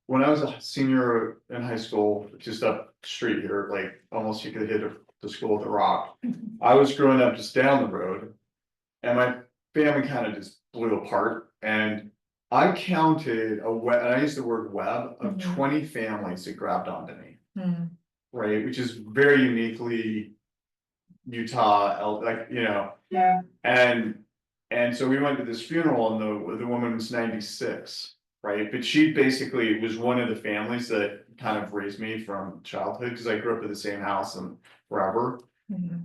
when I was a senior in high school, just up the street here, like almost you could hit the school with a rock. I was growing up just down the road, and my family kind of just blew apart. And I counted and I used the word web of 20 families that grabbed onto me, right? Which is very uniquely Utah, like, you know. Yeah. And so we went to this funeral, and the woman was 96. Right, but she basically was one of the families that kind of raised me from childhood, because I grew up in the same house and forever.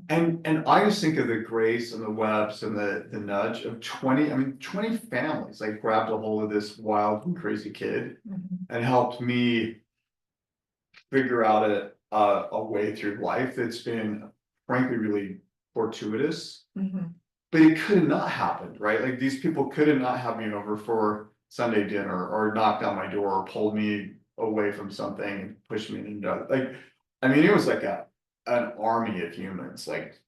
And I just think of the grace and the webs and the nudge of 20 families like grabbed a hold of this wild and crazy kid and helped me figure out a way through life that's been frankly really fortuitous. But it could have not happened, right? Like these people could have not had me over for Sunday dinner, or knocked on my door, or pulled me away from something and pushed me into, like, I mean, it was like an army of humans, like,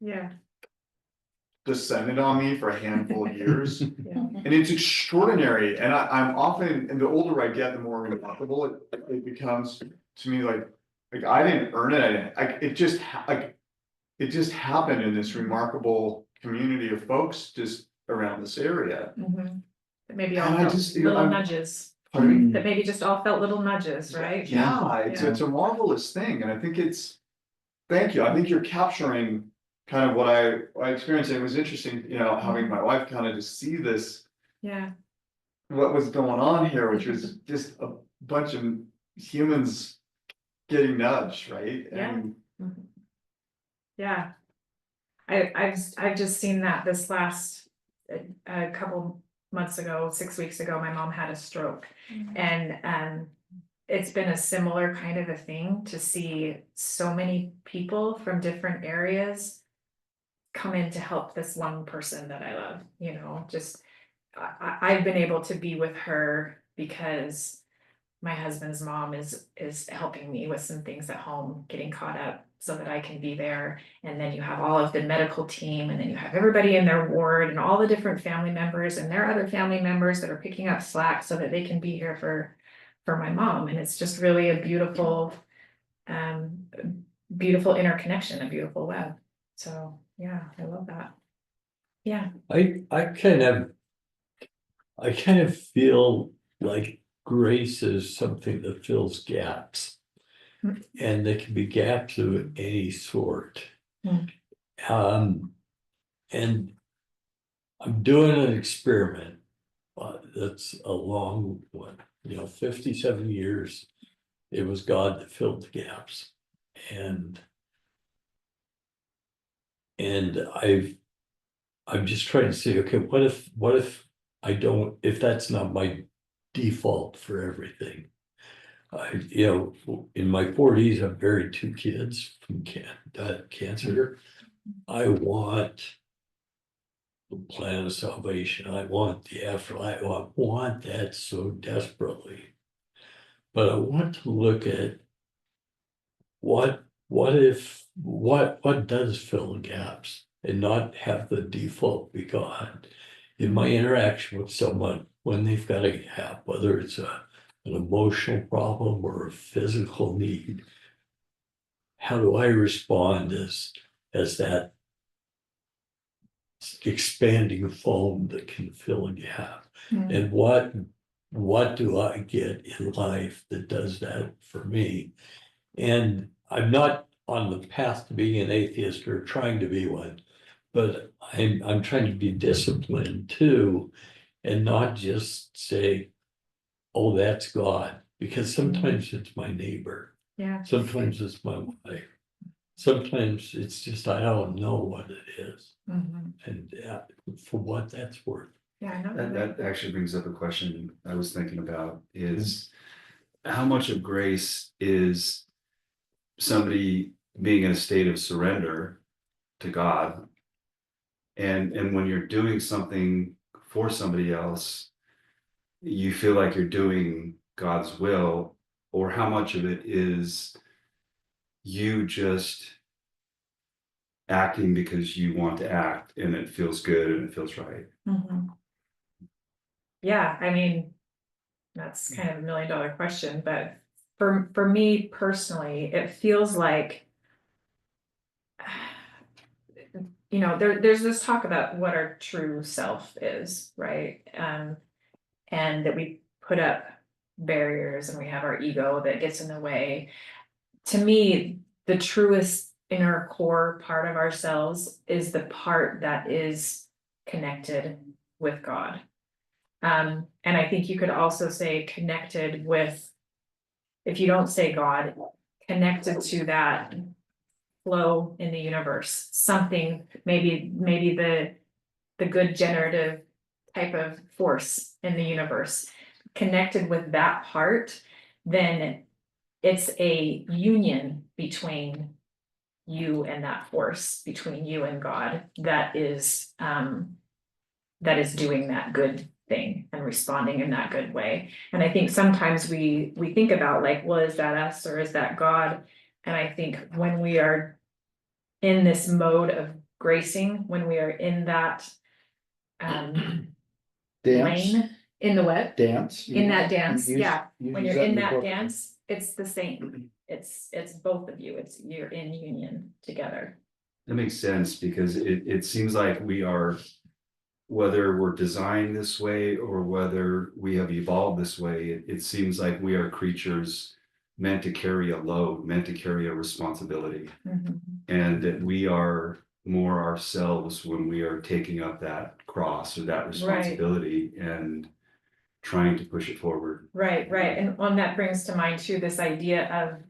descended on me for a handful of years. And it's extraordinary. And I'm often, and the older I get, the more remarkable it becomes to me. Like I didn't earn it. It just happened in this remarkable community of folks just around this area. That maybe all felt little nudges. That maybe just all felt little nudges, right? Yeah, it's a marvelous thing, and I think thank you. I think you're capturing kind of what I experienced. It was interesting, you know, having my wife kind of just see this. Yeah. What was going on here, which was just a bunch of humans getting nudged, right? Yeah. And Yeah. I've just seen that this last, a couple months ago, 6 weeks ago, my mom had a stroke. And it's been a similar kind of a thing to see so many people from different areas come in to help this one person that I love, you know, just I've been able to be with her because my husband's mom is helping me with some things at home, getting caught up so that I can be there. And then you have all of the medical team, and then you have everybody in their ward and all the different family members and their other family members that are picking up slack so that they can be here for my mom. And it's just really a beautiful interconnection, a beautiful web. So yeah, I love that. Yeah. I kind of feel like grace is something that fills gaps. And there can be gaps of any sort. And I'm doing an experiment, that's a long one, 57 years. It was God that filled the gaps. And I'm just trying to say, okay, what if if that's not my default for everything? In my 40s, I've buried 2 kids from cancer. I want the plan of salvation. I want the afterlife. I want that so desperately. But I want to look at what does fill the gaps and not have the default be God. In my interaction with someone, when they've got a gap, whether it's an emotional problem or a physical need, how do I respond as that expanding foam that can fill a gap? And what do I get in life that does that for me? And I'm not on the path to being an atheist or trying to be one, but I'm trying to be disciplined too, and not just say, oh, that's God, because sometimes it's my neighbor. Yeah. Sometimes it's my wife. Sometimes it's just, I don't know what it is. And for what that's worth. Yeah, I know. That actually brings up a question I was thinking about is how much of grace is somebody being in a state of surrender to God, and when you're doing something for somebody else, you feel like you're doing God's will, or how much of it is you just acting because you want to act and it feels good and it feels right. Yeah, I mean, that's kind of $1 million question, but for me personally, it feels like, there's this talk about what our true self is, right? And that we put up barriers and we have our ego that gets in the way. To me, the truest inner core part of ourselves is the part that is connected with God. And I think you could also say connected with, if you don't say God, connected to that flow in the universe, something, maybe the good generative type of force in the universe, connected with that part, then it's a union between you and that force, between you and God, that is doing that good thing and responding in that good way. And I think sometimes we think about like, well, is that us or is that God? And I think when we are in this mode of gracing, when we are in that lane in the web, Dance. in that dance, You yeah. use When you're that in your that book. dance, it's the same. It's both of you. You're in union together. That makes sense, because it seems like we are, whether we're designed this way or whether we have evolved this way, it seems like we are creatures meant to carry a load, meant to carry a responsibility. And that we are more ourselves when we are taking up that cross or that responsibility and trying to push it forward. Right. And that brings to mind too, this idea of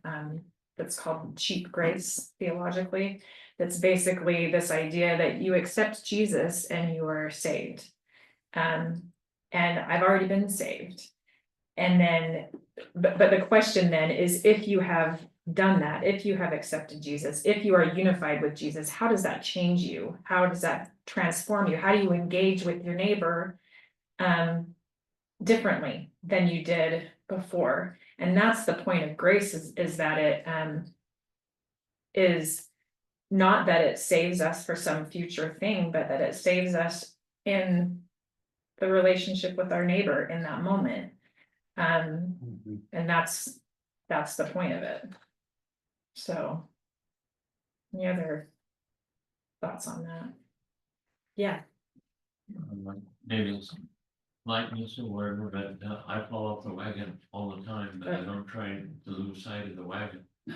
that's called cheap grace theologically. That's basically this idea that you accept Jesus and you are saved. And I've already been saved. And then, but the question then is, if you have done that, if you have accepted Jesus, if you are unified with Jesus, how does that change you? How does that transform you? How do you engage with your neighbor differently than you did before? And that's the point of grace, is that it is not that it saves us for some future thing, but that it saves us in the relationship with our neighbor in that moment. And that's the point of it. So, any other thoughts on that? Yeah. Maybe it's lightness or whatever, but I fall off the wagon all the time, but I don't try to lose sight of the wagon. Yeah.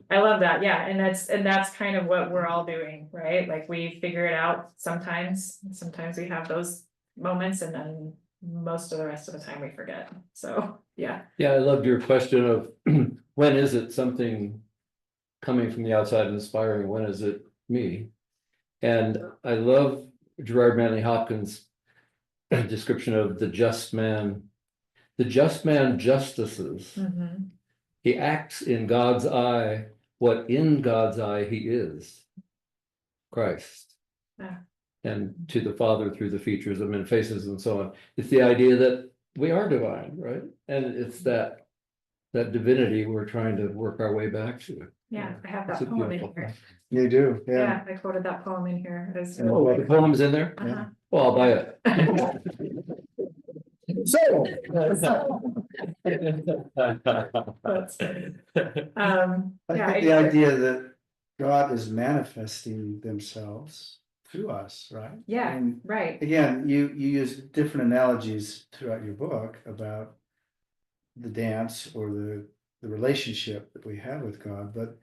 I love that. Yeah. And that's kind of what we're all doing, right? Like we figure it out sometimes we have those moments, and then most of the rest of the time we forget. So, yeah. Yeah, I loved your question of when is it something coming from the outside and inspiring, when is it me? And I love Gerard Manley Hopkins' description of the just man. The just man justices. He acts in God's eye what in God's eye he is, Christ. Yeah. And to the Father through the features of men, faces, and so on. It's the idea that we are divine, right? And it's that divinity we're trying to work our way back to. Yeah, I have It's that a poem in beautiful here. You do, yeah. Yeah, I quoted that poem in here. Oh, the poem's in there? Uh-huh. Well, I'll buy it. So. That's funny. I Yeah, think the idea that God is manifesting themselves through us, right? Yeah, And right. again, you use different analogies throughout your book about the dance or the relationship that we have with God, but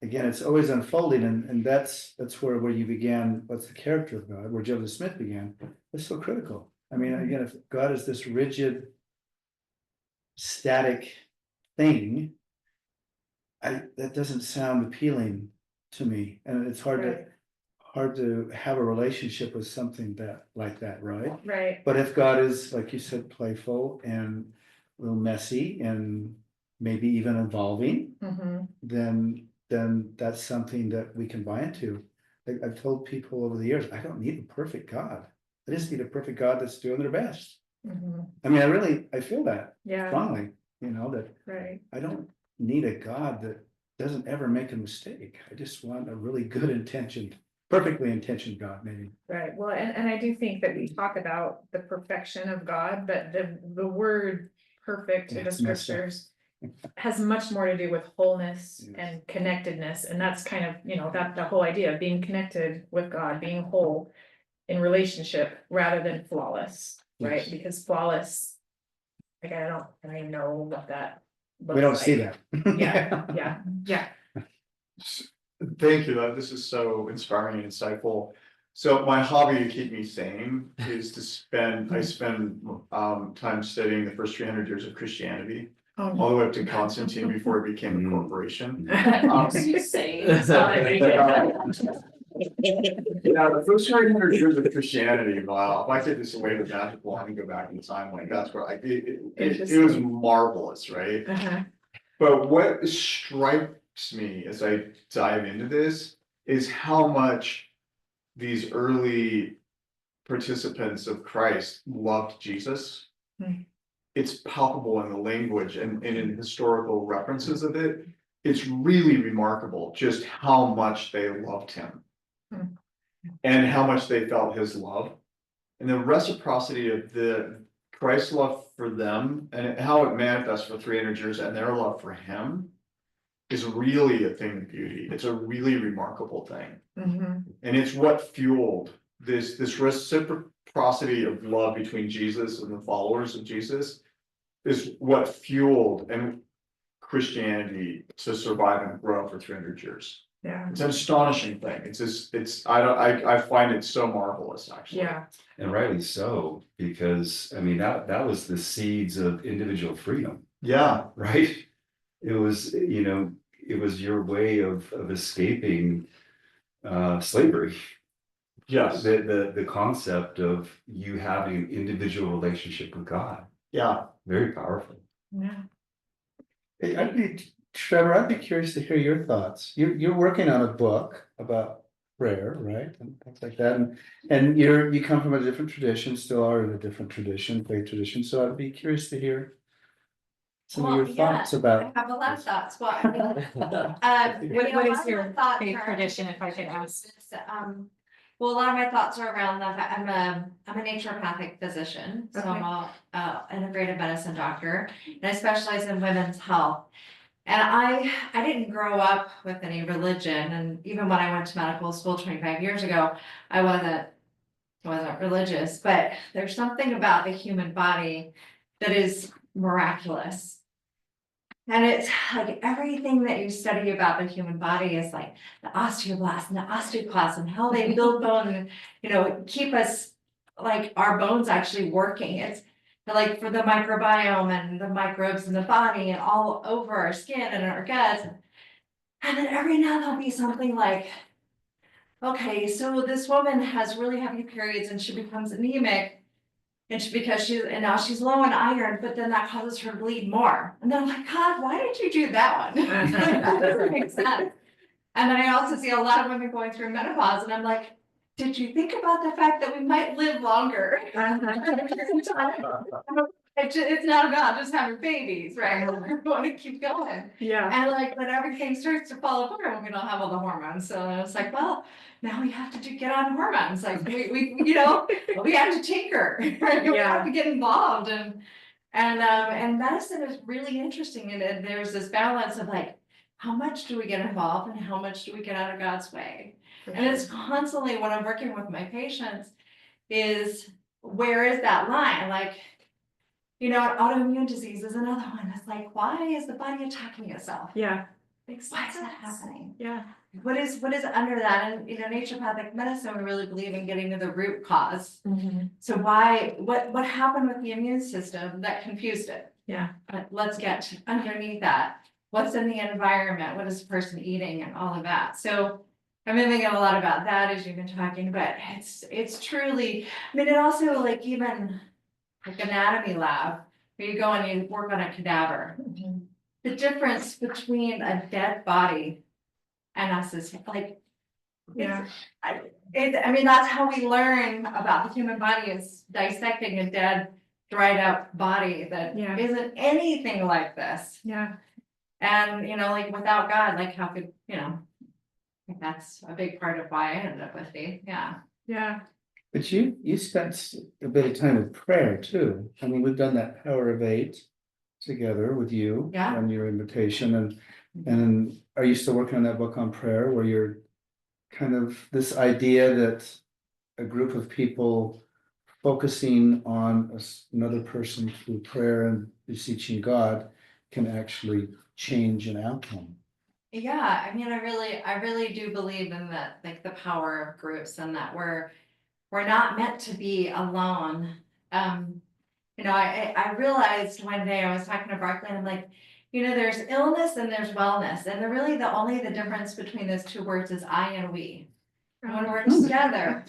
again, it's always unfolding, and that's where you began. What's the character of God? Where Joseph Smith began. It's so critical. I mean, again, if God is this rigid, static thing, that doesn't sound appealing to me, and it's hard to have a relationship with something like that, right? Right. But if God is, like you said, playful and a little messy and maybe even evolving, then that's something that we can buy into. I've told people over the years, I don't need a perfect God. I just need a perfect God that's doing their best. I mean, I feel that strongly, that Right. I don't need a God that doesn't ever make a mistake. I just want a really good intentioned, perfectly intentioned God, maybe. Right. Well, and I do think that we talk about the perfection of God, but the word perfect in the scriptures has much more to do with wholeness and connectedness. And that's kind of, that the whole idea of being connected with God, being whole in relationship rather than flawless, right? Yes. Because flawless, like I don't know what that looks We don't like. see that. Yeah. Thank you, this is so inspiring and insightful. So my hobby to keep me sane is I spend time studying the first 300 years of Christianity. Oh, All the way up to Constantine before it became a corporation. You say, sorry. Yeah, the first 300 years of Christianity, wow, if I take this away with magic wand and go back in time, like that's where it was marvelous, right? But what strikes me as I dive into this is how much these early participants of Christ loved Jesus. It's palpable in the language and in historical references of it. It's really remarkable just how much they loved him and how much they felt his love, and the reciprocity of the Christ's love for them and how it manifests for 300 years and their love for him is really a thing of beauty. It's a really remarkable thing. And it's what fueled this reciprocity of love between Jesus and the followers of Jesus is what fueled and Christianity to survive and grow for 300 years. Yeah, It's an astonishing thing. It's just, I find it so marvelous, actually. yeah, And rightly so, because I mean, that was the seeds of individual freedom, Yeah, right? It was, you know, it was your way of escaping slavery. yes, The concept of you having an individual relationship with God, yeah. very powerful. yeah. Trevor, I'd be curious to hear your thoughts. You're working on a book about prayer, right? And things like that. And you come from a different tradition, still are in a different tradition, faith tradition. So I'd be curious to hear some of your thoughts about. I have a lot of thoughts. Well, I mean, What is your faith tradition, if I could ask? Well, a lot of my thoughts are around that. I'm a naturopathic physician, so I'm a integrative medicine doctor, and I specialize in women's health. And I didn't grow up with any religion, and even when I went to medical school 25 years ago, I wasn't religious, but there's something about the human body that is miraculous. And it's like everything that you study about the human body is like the osteoblasts and the osteoclasts and how they build bone and, you know, keep us like our bones actually working. It's like for the microbiome and the microbes in the body and all over our skin and our guts. And then every now there'll be something like, okay, so this woman has really heavy periods and she becomes anemic. And and now she's low in iron, but then that causes her to bleed more. And then I'm like, God, why did you do that one? That doesn't make sense. And then I also see a lot of women going through menopause, and I'm like, did you think about the fact that we might live longer? It's not about just having babies, right? We want to keep going. Yeah. And like, when everything starts to fall apart when we don't have all the hormones. So it's like, well, now we have to get on hormones. Like we you know, we have to tinker, right? We have to get involved. And medicine is really interesting. And there's this balance of like, how much do we get involved and how much do we get out of God's way? And it's constantly when I'm working with my patients is where is that line? Like, you know, autoimmune disease is another one. It's like, why is the body attacking itself? Yeah, Why is that happening? yeah, What is under that? And you know, naturopathic medicine, we really believe in getting to the root cause. So what happened with the immune system that confused it? yeah. But let's get underneath that. What's in the environment? What is the person eating and all of that? So I've been thinking a lot about that as you've been talking, but it's truly, I mean, it also like even like anatomy lab, where you go and you work on a cadaver. The difference between a dead body and us is like, Yeah. I mean, that's how we learn about the human body is dissecting a dead, dried up body that Yeah. isn't anything like this. Yeah. And, you know, like without God, like how could, you know, I think that's a big part of why I ended up with faith. Yeah. Yeah. But you spent a bit of time with prayer too. I mean, we've done that Power of Eight together with you Yeah. on your invitation, and are you still working on that book on prayer where you're kind of this idea that a group of people focusing on another person through prayer and beseeching God can actually change an outcome? Yeah, I mean, I really do believe in that, like the power of groups and that we're not meant to be alone. You know, I realized one day I was talking to Barclay and I'm like, you know, there's illness and there's wellness. And only the difference between those two words is I and we. And when we're together,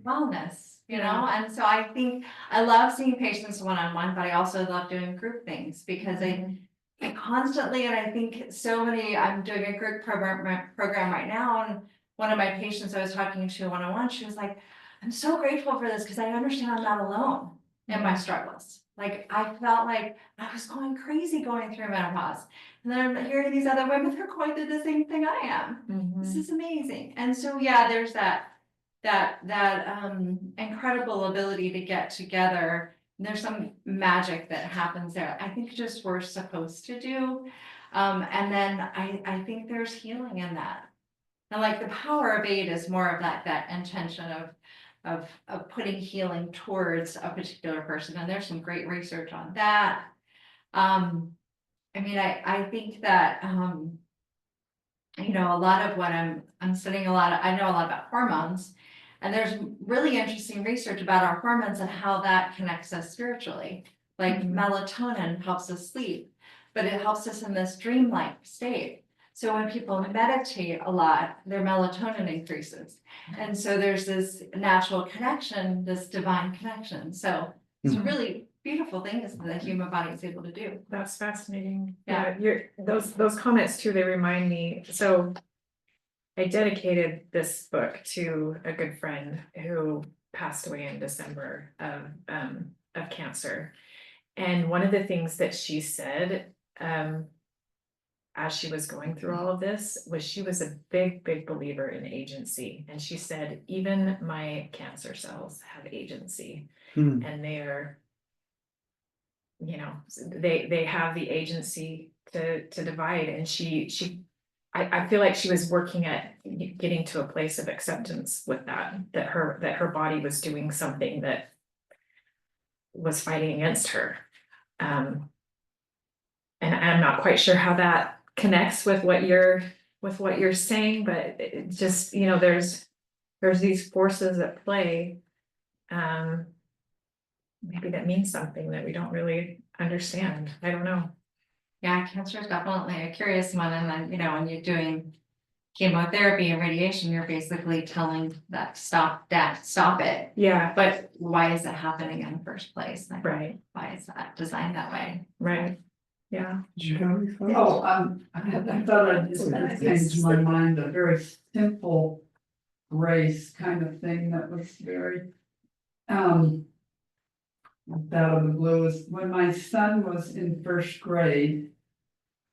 wellness, you know? And so I think I love seeing patients one-on-one, but I also love doing group things because I constantly, and I think I'm doing a group program right now. And one of my patients I was talking to one-on-one, she was like, I'm so grateful for this because I understand I'm not alone in my struggles. Like I felt like I was going crazy going through menopause. And then I'm hearing these other women that are going through the same thing I am. This is amazing. And so yeah, there's that incredible ability to get together. And there's some magic that happens there. I think just we're supposed to do. And then I think there's healing in that. And like the Power of Eight is more of that intention of putting healing towards a particular person. And there's some great research on that. I mean, I think that you know, a lot of what I'm studying I know a lot about hormones. And there's really interesting research about our hormones and how that connects us spiritually. Like melatonin helps us sleep, but it helps us in this dreamlike state. So when people meditate a lot, their melatonin increases. And so there's this natural connection, this divine connection. So it's a really beautiful thing that the human body is able to do. That's fascinating. Yeah. Those comments too, they remind me, so. I dedicated this book to a good friend who passed away in December of cancer. And one of the things that she said, as she was going through all of this, was she was a big believer in agency. And she said, even my cancer cells have agency, and they're, you know, they have the agency to divide. And I feel like she was working at getting to a place of acceptance with that her body was doing something that was fighting against her. And I'm not quite sure how that connects with what you're saying, but it just, you know, there's these forces at play. Maybe that means something that we don't really understand. I don't know. Yeah, cancer is definitely a curious one. And then, you know, when you're doing chemotherapy and radiation, you're basically telling that stop it. Yeah. But why is it happening in the first place? Like, Right. why is that designed that way? Right. Yeah. Oh, I thought I'd just came to my mind a very simple grace kind of thing that was very, out of the blue is when my son was in first grade.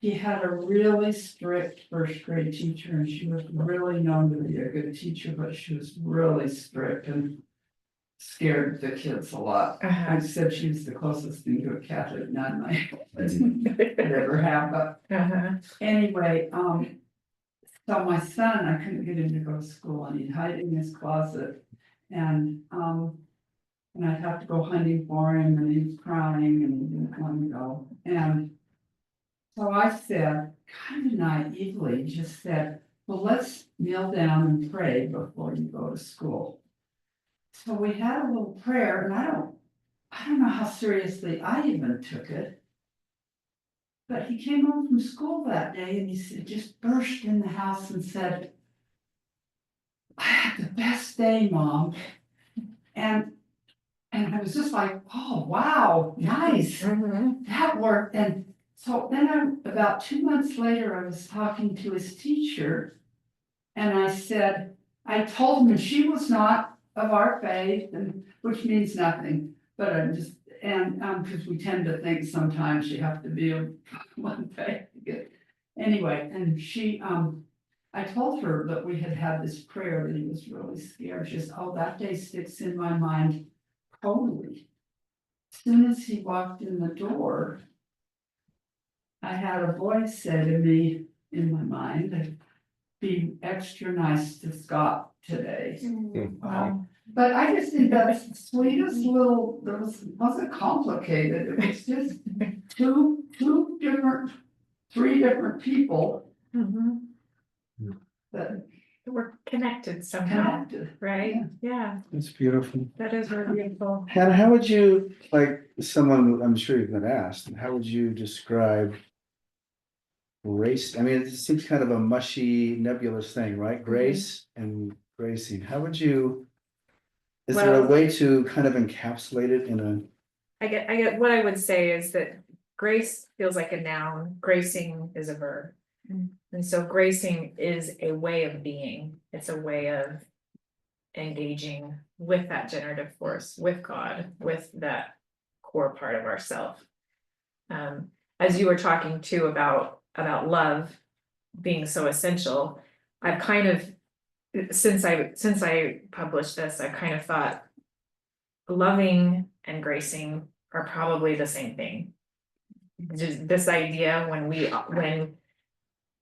He had a really strict first grade teacher, and she was really known to be a good teacher, but she was really strict and scared the kids a lot. I said she was the closest thing to a Catholic nun I could ever have, but anyway, so my son, I couldn't get him to go to school, and he'd hide in his closet, and I'd have to go hunting for him, and he was crying, and he didn't want to go, and so I said, kind of naively, just said, well, let's kneel down and pray before you go to school. So we had a little prayer, and I don't know how seriously I even took it. But he came home from school that day, and he just burst in the house and said, I had the best day, Mom. And I was just like, oh, wow, nice. That worked. And so then about 2 months later, I was talking to his teacher, and I said, I told him, and she was not of our faith, and which means nothing, but I'm just, and because we tend to think sometimes you have to be of one faith to get. Anyway, and she, I told her that we had this prayer that he was really scared. She said, oh, that day sticks in my mind totally. As soon as he walked in the door, I had a voice say to me in my mind, be extra nice to Scott today. But I just think that's the sweetest little, wasn't complicated. It was just three different people that we're connected somehow, right? Yeah. It's beautiful. That is really beautiful. Hannah, how would you, like, someone, I'm sure you've been asked, how would you describe grace? I mean, it seems kind of a mushy, nebulous thing, right? Grace and gracing. How would you, is there a way to kind of encapsulate it in a? I get what I would say is that grace feels like a noun, gracing is a verb. And so gracing is a way of being. It's a way of engaging with that generative force, with God, with that core part of ourself. As you were talking too about love being so essential, I've kind of, since I published this, I kind of thought loving and gracing are probably the same thing. Just this idea when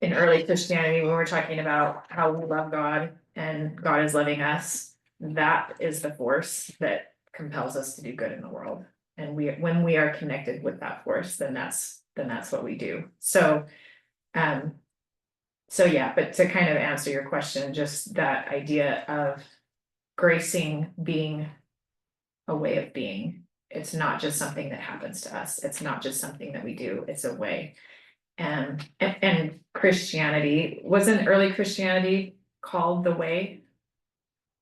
in early Christianity, when we're talking about how we love God and God is loving us, that is the force that compels us to do good in the world. And when we are connected with that force, then that's what we do. So So yeah, but to kind of answer your question, just that idea of gracing being a way of being. It's not just something that happens to us. It's not just something that we do. It's a way. And Christianity, wasn't early Christianity called the way?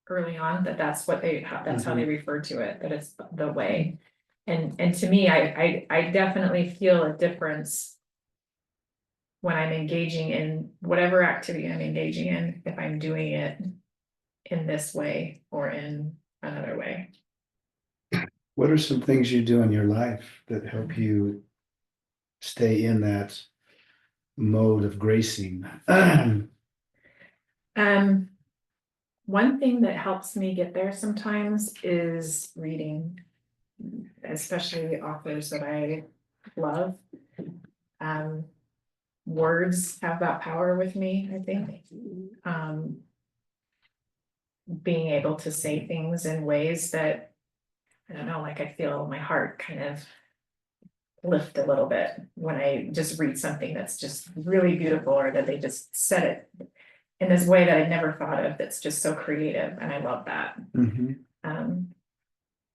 Early on, that's what that's how they referred to it, that it's the way. And to me, I definitely feel a difference when I'm engaging in whatever activity I'm engaging in, if I'm doing it in this way or in another way. What are some things you do in your life that help you stay in that mode of gracing? One thing that helps me get there sometimes is reading, especially authors that I love. Words have that power with me, I think. Being able to say things in ways that, I don't know, like I feel my heart kind of lift a little bit when I just read something that's just really beautiful, or that they just said it in this way that I'd never thought of, that's just so creative, and I love that.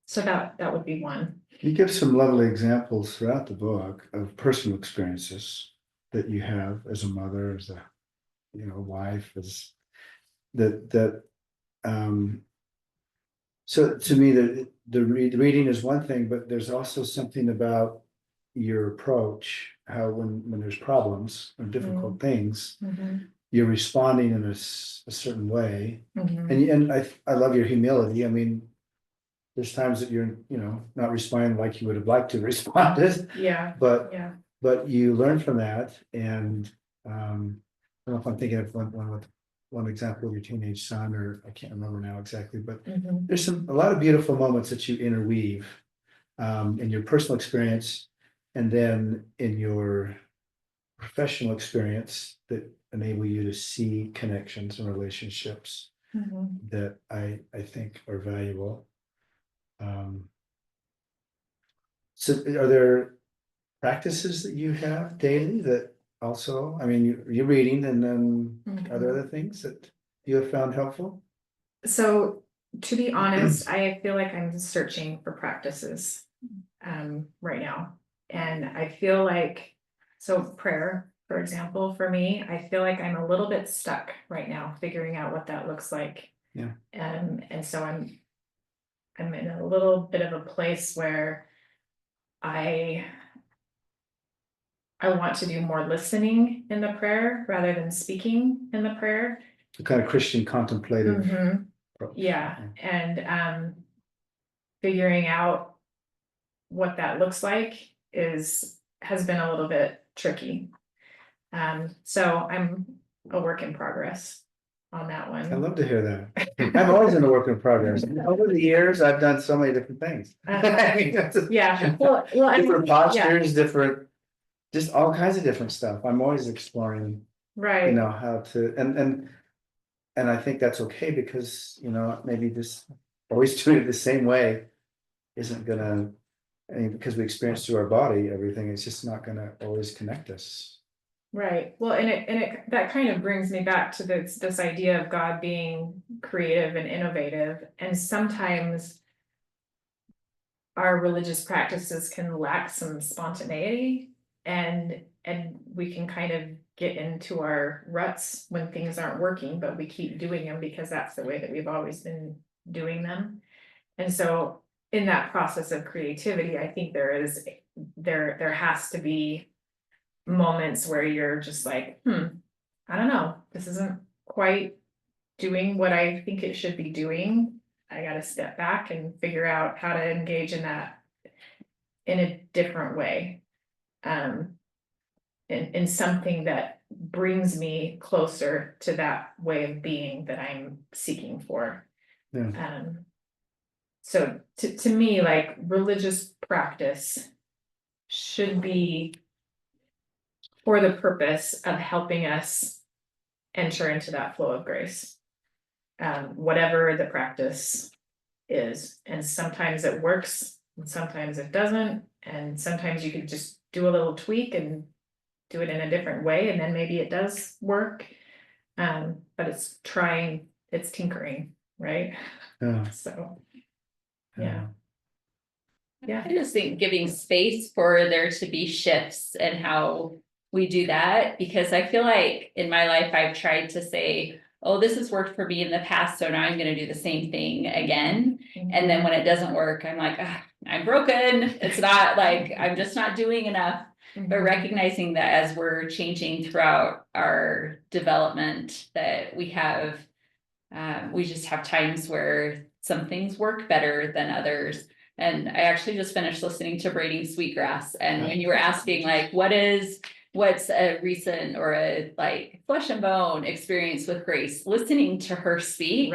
So that would be one. You give some lovely examples throughout the book of personal experiences that you have as a mother, as a wife, as that so to me the reading is one thing, but there's also something about your approach, how when there's problems or difficult things, you're responding in a certain way. And I love your humility. I mean, there's times that you're not responding like you would have liked to responded. Yeah. But you learn from that. And I don't know if I'm thinking of one example of your teenage son, or I can't remember now exactly, but there's a lot of beautiful moments that you interweave in your personal experience and then in your professional experience that enable you to see connections and relationships that I think are valuable. So are there practices that you have daily that also, I mean, you're reading, and then are there other things that you have found helpful? So to be honest, I feel like I'm searching for practices right now. And I feel like, so prayer, for example, for me, I feel like I'm a little bit stuck right now, figuring out what that looks like. Yeah. And so I'm in a little bit of a place where I want to do more listening in the prayer rather than speaking in the prayer. The kind of Christian contemplative approach. Yeah, and figuring out what that looks like has been a little bit tricky. So I'm a work in progress on that one. I love to hear that. I'm always in a work in progress. Over the years, I've done so many different things. Yeah. Well, different postures, different, just all kinds of different stuff. I'm always exploring, right. How to, and I think that's okay, because, maybe this always doing it the same way isn't gonna, because we experience through our body everything, it's just not gonna always connect us. Right. Well, and it that kind of brings me back to this idea of God being creative and innovative. And sometimes our religious practices can lack some spontaneity, and we can kind of get into our ruts when things aren't working, but we keep doing them because that's the way that we've always been doing them. And so in that process of creativity, I think there has to be moments where you're just like, I don't know, this isn't quite doing what I think it should be doing. I got to step back and figure out how to engage in that in a different way. In something that brings me closer to that way of being that I'm seeking for. Yeah. So to me, like, religious practice should be for the purpose of helping us enter into that flow of grace. Whatever the practice is, and sometimes it works and sometimes it doesn't, and sometimes you could just do a little tweak and do it in a different way, and then maybe it does work. But it's tinkering, right? Yeah. So, yeah. I just think giving space for there to be shifts and how we do that, because I feel like in my life, I've tried to say, oh, this has worked for me in the past, so now I'm gonna do the same thing again. And then when it doesn't work, I'm like, ah, I'm broken. It's not like, I'm just not doing enough. But recognizing that as we're changing throughout our development, that we have, we just have times where some things work better than others. And I actually just finished listening to Braiding Sweetgrass, and when you were asking like, what's a recent or a like flesh and bone experience with Grace, listening to her speak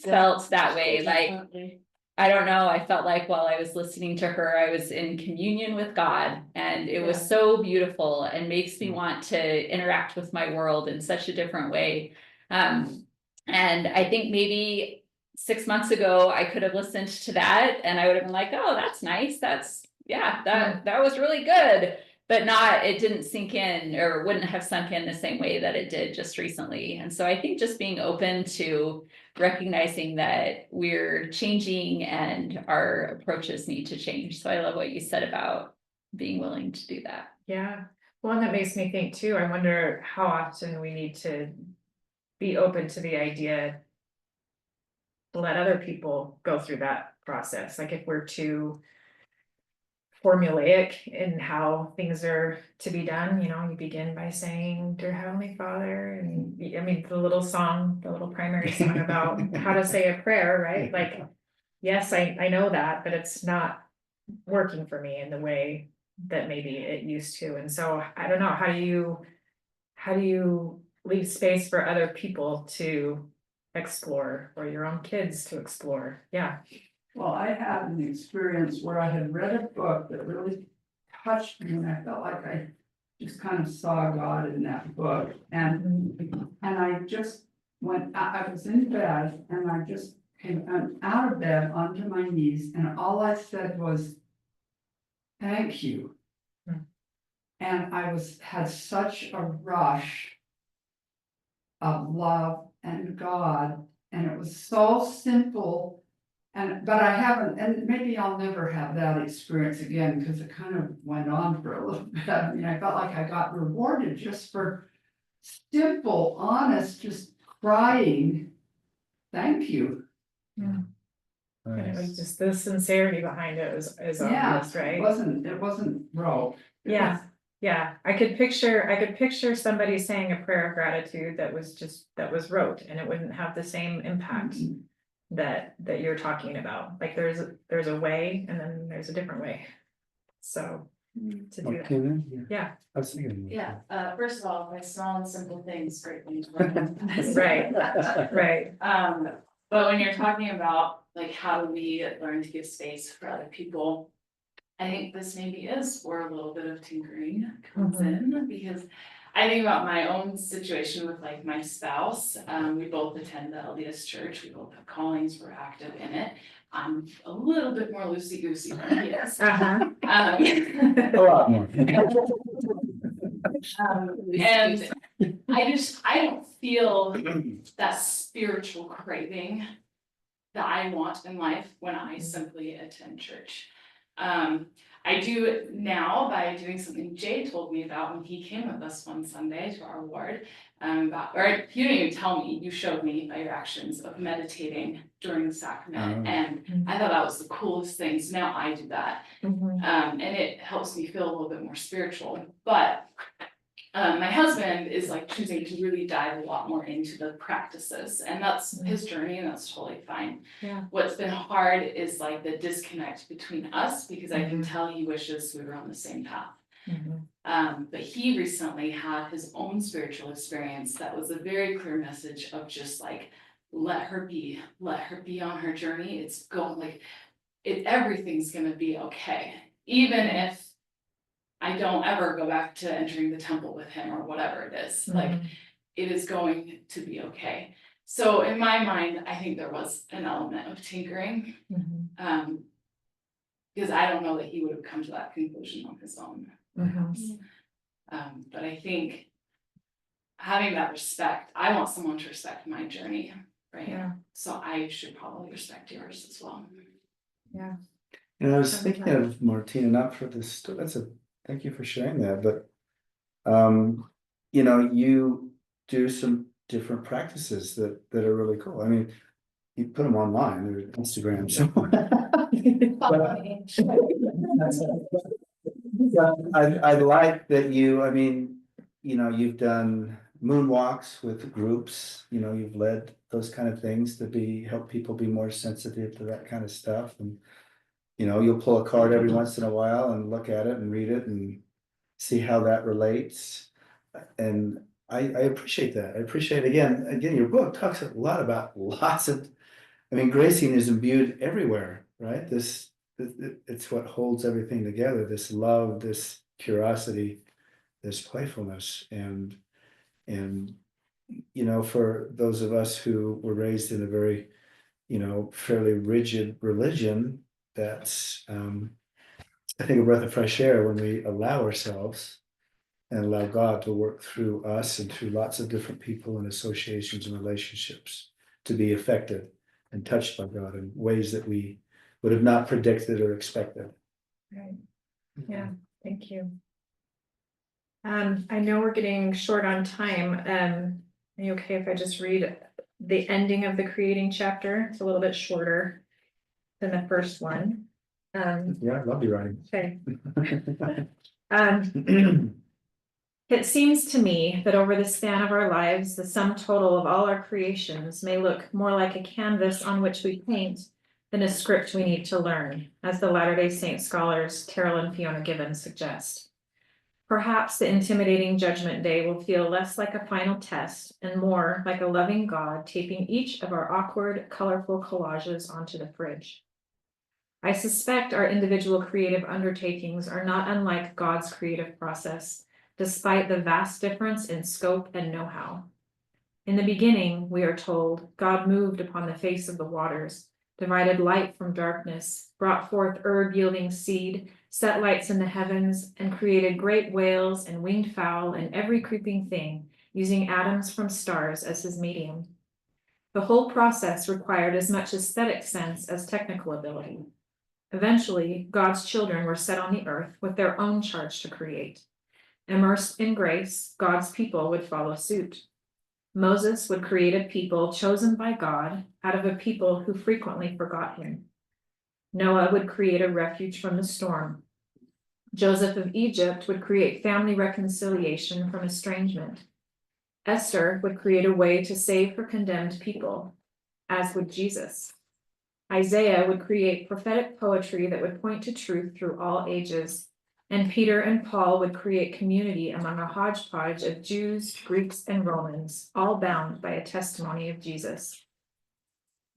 felt that way. Like, I don't know, I felt like while I was listening to her, I was in communion with God, and it was so beautiful and makes me want to interact with my world in such a different way. And I think maybe 6 months ago, I could have listened to that and I would have been like, oh, that's nice. That was really good. But it didn't sink in, or wouldn't have sunk in the same way that it did just recently. And so I think just being open to recognizing that we're changing and our approaches need to change. So I love what you said about being willing to do that. Yeah, well, and that makes me think too, I wonder how often we need to be open to the idea to let other people go through that process. Like if we're too formulaic in how things are to be done, you begin by saying, dear Heavenly Father, and I mean, the little primary song about how to say a prayer, right? Like, yes, I know that, but it's not working for me in the way that maybe it used to. And so I don't know, how do you leave space for other people to explore, or your own kids to explore? Yeah. Well, I had an experience where I had read a book that really touched me, and I felt like I just kind of saw God in that book. And I just I was in bed, and I just came out of bed onto my knees, and all I said was, thank you. And I had such a rush of love and God, and it was so simple. But I haven't, and maybe I'll never have that experience again, because it kind of went on for a little bit. I mean, I felt like I got rewarded just for simple, honest, just crying, thank you. And it was just the sincerity behind it is obvious, right? It wasn't rote. Yeah, I could picture somebody saying a prayer of gratitude that was rote, and it wouldn't have the same impact that you're talking about. Like there's a way, and then there's a different way. So to do that. Yeah. I was thinking. Yeah, first of all, my small and simple things greatly. Right. But when you're talking about like how do we learn to give space for other people, I think this maybe is where a little bit of tinkering comes in, because I think about my own situation with like my spouse. We both attend the LDS church. We both have callings. We're active in it. I'm a little bit more loosey-goosey than he is. A lot more. And I don't feel that spiritual craving that I want in life when I simply attend church. I do it now by doing something Jay told me about when he came with us one Sunday to our ward. Or you didn't even tell me, you showed me by your actions of meditating during the sacrament. And I thought that was the coolest thing. So now I do that. And it helps me feel a little bit more spiritual. But my husband is like choosing to really dive a lot more into the practices, and that's his journey, and that's totally fine. Yeah. What's been hard is like the disconnect between us, because I can tell he wishes we were on the same path. But he recently had his own spiritual experience that was a very clear message of just like, let her be on her journey. It's going like everything's gonna be okay, even if I don't ever go back to entering the temple with him or whatever it is. Like, it is going to be okay. So in my mind, I think there was an element of tinkering. Because I don't know that he would have come to that conclusion on his own. But I think having that respect, I want someone to respect my journey, right? Yeah. So I should probably respect yours as well. And I was thinking of Martina, not for this, thank you for sharing that, but. You know, you do some different practices that are really cool. I mean, you put them online, they're Instagram, so. I like that you, I mean, you know, you've done moonwalks with groups, you know, you've led those kind of things to help people be more sensitive to that kind of stuff. And, you know, you'll pull a card every once in a while and look at it and read it and see how that relates. And I appreciate that. I appreciate, again, your book talks a lot about lots of, I mean, gracing is imbued everywhere, right? It's what holds everything together, this love, this curiosity, this playfulness. And, you know, for those of us who were raised in a very, you know, fairly rigid religion, that's, I think, a breath of fresh air when we allow ourselves and allow God to work through us and through lots of different people and associations and relationships to be affected and touched by God in ways that we would have not predicted or expected. Right. Yeah, thank you. I know we're getting short on time. Are you okay if I just read the ending of the creating chapter? It's a little bit shorter than the first one. Yeah, I love your writing. Okay. It seems to me that over the span of our lives, the sum total of all our creations may look more like a canvas on which we paint than a script we need to learn, as the Latter-day Saint scholars Terrell and Fiona Gibbons suggest. Perhaps the intimidating judgment day will feel less like a final test and more like a loving God taping each of our awkward, colorful collages onto the fridge. I suspect our individual creative undertakings are not unlike God's creative process, despite the vast difference in scope and know-how. In the beginning, we are told, God moved upon the face of the waters, divided light from darkness, brought forth herb-yielding seed, set lights in the heavens, and created great whales and winged fowl and every creeping thing, using atoms from stars as his medium. The whole process required as much aesthetic sense as technical ability. Eventually, God's children were set on the earth with their own charge to create. Immersed in grace, God's people would follow suit. Moses would create a people chosen by God out of a people who frequently forgot him. Noah would create a refuge from the storm. Joseph of Egypt would create family reconciliation from estrangement. Esther would create a way to save her condemned people, as would Jesus. Isaiah would create prophetic poetry that would point to truth through all ages. And Peter and Paul would create community among a hodgepodge of Jews, Greeks, and Romans, all bound by a testimony of Jesus.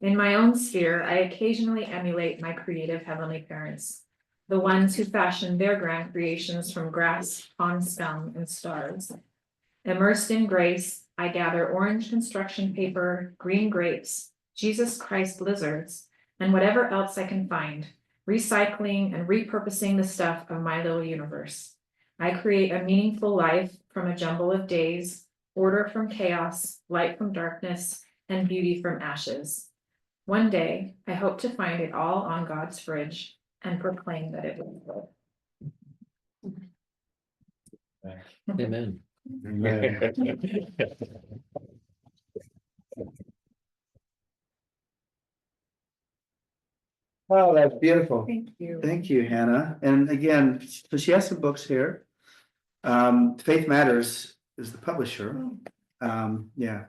In my own sphere, I occasionally emulate my creative heavenly parents, the ones who fashioned their grand creations from grass, pond scum, and stars. Immersed in grace, I gather orange construction paper, green grapes, Jesus Christ lizards, and whatever else I can find, recycling and repurposing the stuff of my little universe. I create a meaningful life from a jumble of days, order from chaos, light from darkness, and beauty from ashes. One day, I hope to find it all on God's fridge and proclaim that it was good. Amen. Wow, that's beautiful. Thank you. Thank you, Hannah. And again, so she has some books here. Faith Matters is the publisher. Yeah,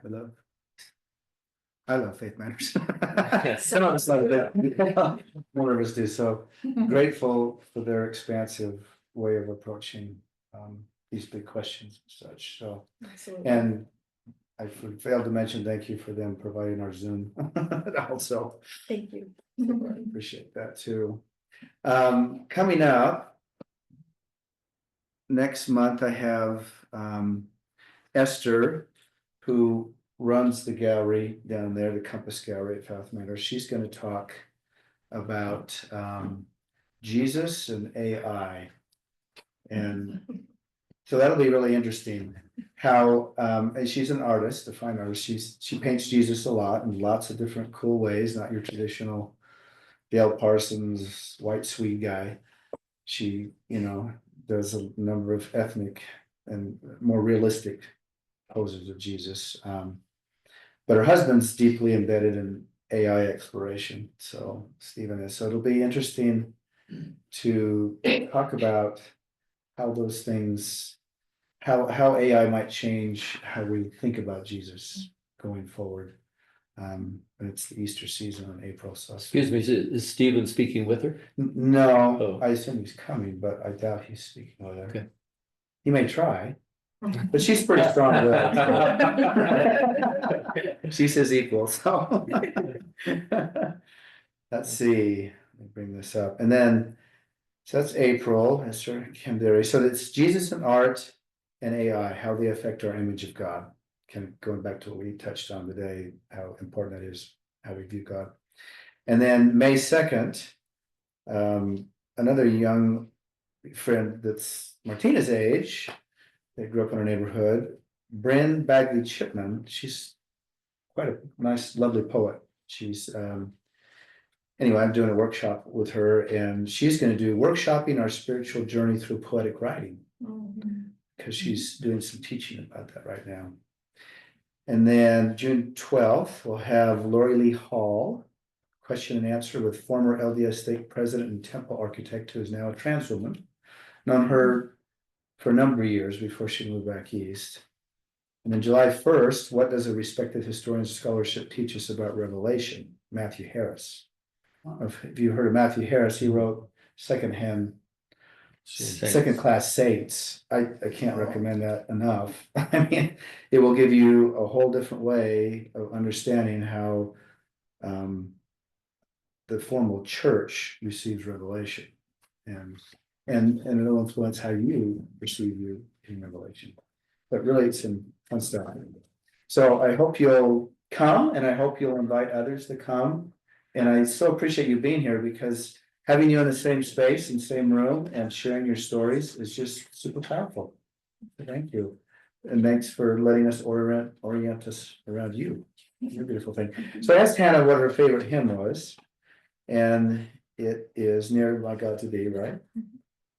I love Faith Matters. Some of us love it. More of us do. So grateful for their expansive way of approaching these big questions and such. So, Absolutely. and I failed to mention thank you for them providing our Zoom also. Thank you. I appreciate that too. Coming up next month, I have Esther, who runs the gallery down there, the Compass Gallery at Faith Matters. She's going to talk about Jesus and AI. And So that'll be really interesting, how, and she's an artist, a fine artist, she paints Jesus a lot in lots of different cool ways, not your traditional Dale Parsons, white Swede guy. She, does a number of ethnic and more realistic poses of Jesus. But her husband's deeply embedded in AI exploration, so Stephen is, so it'll be interesting to talk about how those things, how AI might change how we think about Jesus going forward. And it's the Easter season in April, so. Excuse me, is Stephen speaking with her? No, Oh. I assume he's coming, but I doubt he's speaking with her. Okay. He may try, but she's pretty strong willed. She's his equal, so. Let's see, let me bring this up, and then, so that's April, Esther Camderi, so it's Jesus and art and AI, how they affect our image of God. Kind of going back to what we touched on today, how important that is, how we view God. And then May 2nd, another young friend that's Martina's age, they grew up in our neighborhood, Bryn Bagley Chipman, she's quite a nice, lovely poet. She's, anyway, I'm doing a workshop with her, and she's going to do workshopping our spiritual journey through poetic writing, because she's doing some teaching about that right now. And then June 12th, we'll have Lori Lee Hall, question and answer with former LDS stake president and temple architect who is now a trans woman. Known her for a number of years before she moved back east. And then July 1st, what does a respected historian's scholarship teach us about Revelation? Matthew Harris. If you heard of Matthew Harris, he wrote second class saints. I can't recommend that enough. I mean, it will give you a whole different way of understanding how the formal church receives revelation, and it'll influence how you perceive you in revelation. But really, it's some fun stuff. So I hope you'll come, and I hope you'll invite others to come. And I so appreciate you being here, because having you in the same space and same room and sharing your stories is just super powerful. Thank you. And thanks for letting us orient us around you. You're a beautiful thing. So I asked Hannah what her favorite hymn was. And it is Near My God to Thee, right?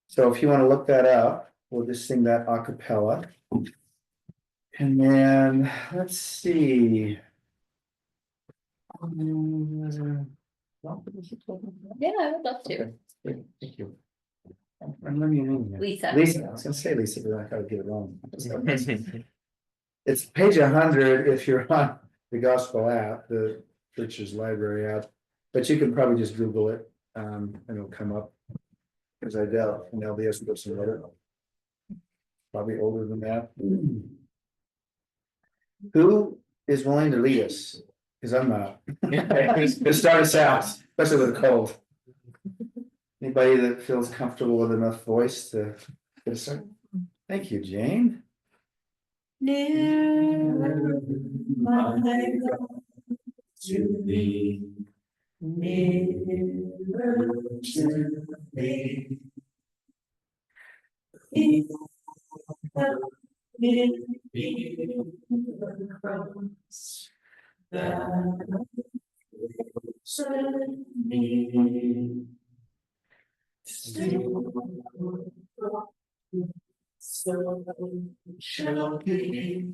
So if you want to look that up, we'll just sing that a cappella. And then let's see. Yeah, I would love to. Thank you. Lisa. Lisa, I was gonna say Lisa, but I gotta get it wrong. It's page 100 if you're on the gospel app, the church's library app, but you can probably just Google it, and it'll come up. Because I doubt an LDS person wrote it. Probably older than that. Who is willing to lead us? Because I'm not. To start us out, especially with a cold. Anybody that feels comfortable with enough voice to get us started? Thank you, Jane. Near my God to thee, nearer to thee. He that will be the cross that sent me. Still, so shall be.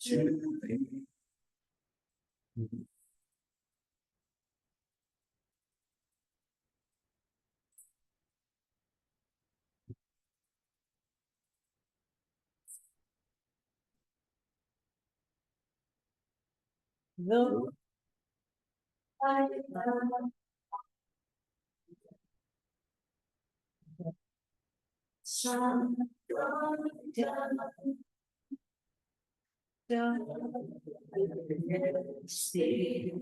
To thee. No. I sun going down. Down. See.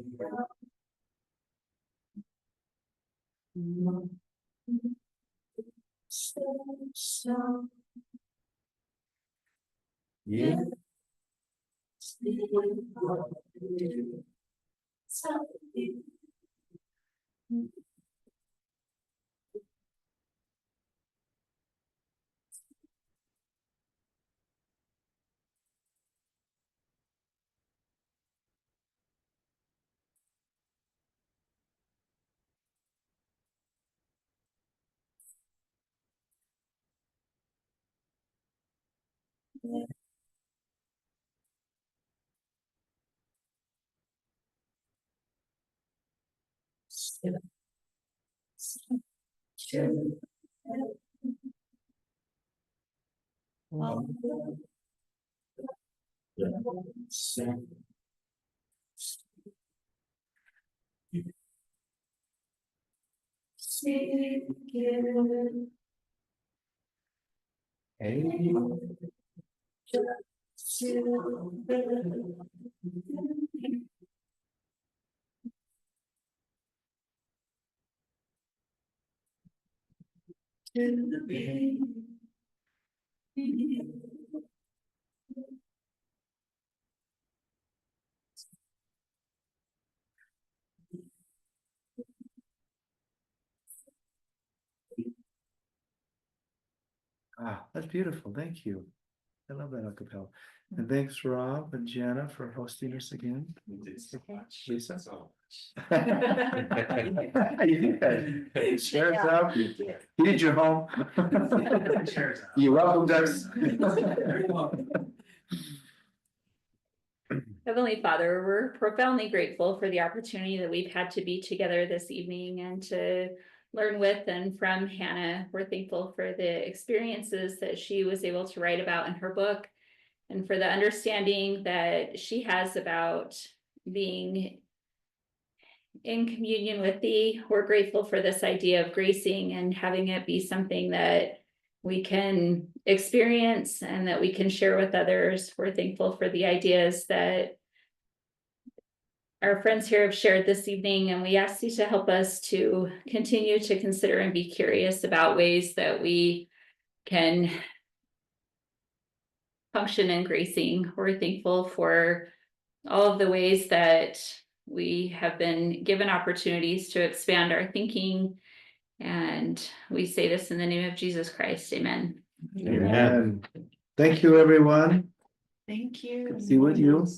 So. Yeah. Ah, that's beautiful. Thank you. I love that acapella. And thanks Rob and Jana for hosting us again. Lisa. You did. Shares out. You did your home. You're welcome, guys. Heavenly Father, we're profoundly grateful for the opportunity that we've had to be together this evening and to learn with and from Hannah. We're thankful for the experiences that she was able to write about in her book and for the understanding that she has about being in communion with thee. We're grateful for this idea of gracing and having it be something that we can experience and that we can share with others. We're thankful for the ideas that our friends here have shared this evening, and we ask you to help us to continue to consider and be curious about ways that we can function in gracing. We're thankful for all of the ways that we have been given opportunities to expand our thinking. And we say this in the name of Jesus Christ. Amen. Amen. Thank you, everyone. Thank you. See with you.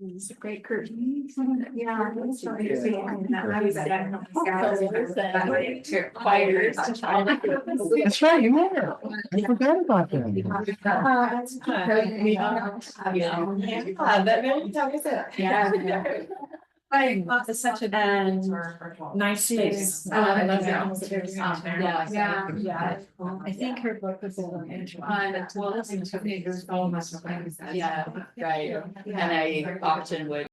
It's a great curtain. Yeah. That's right, you were. I forgot about that. It's such a nice space. I love Yeah. I think her book was a little interesting. Yeah, right. And I often would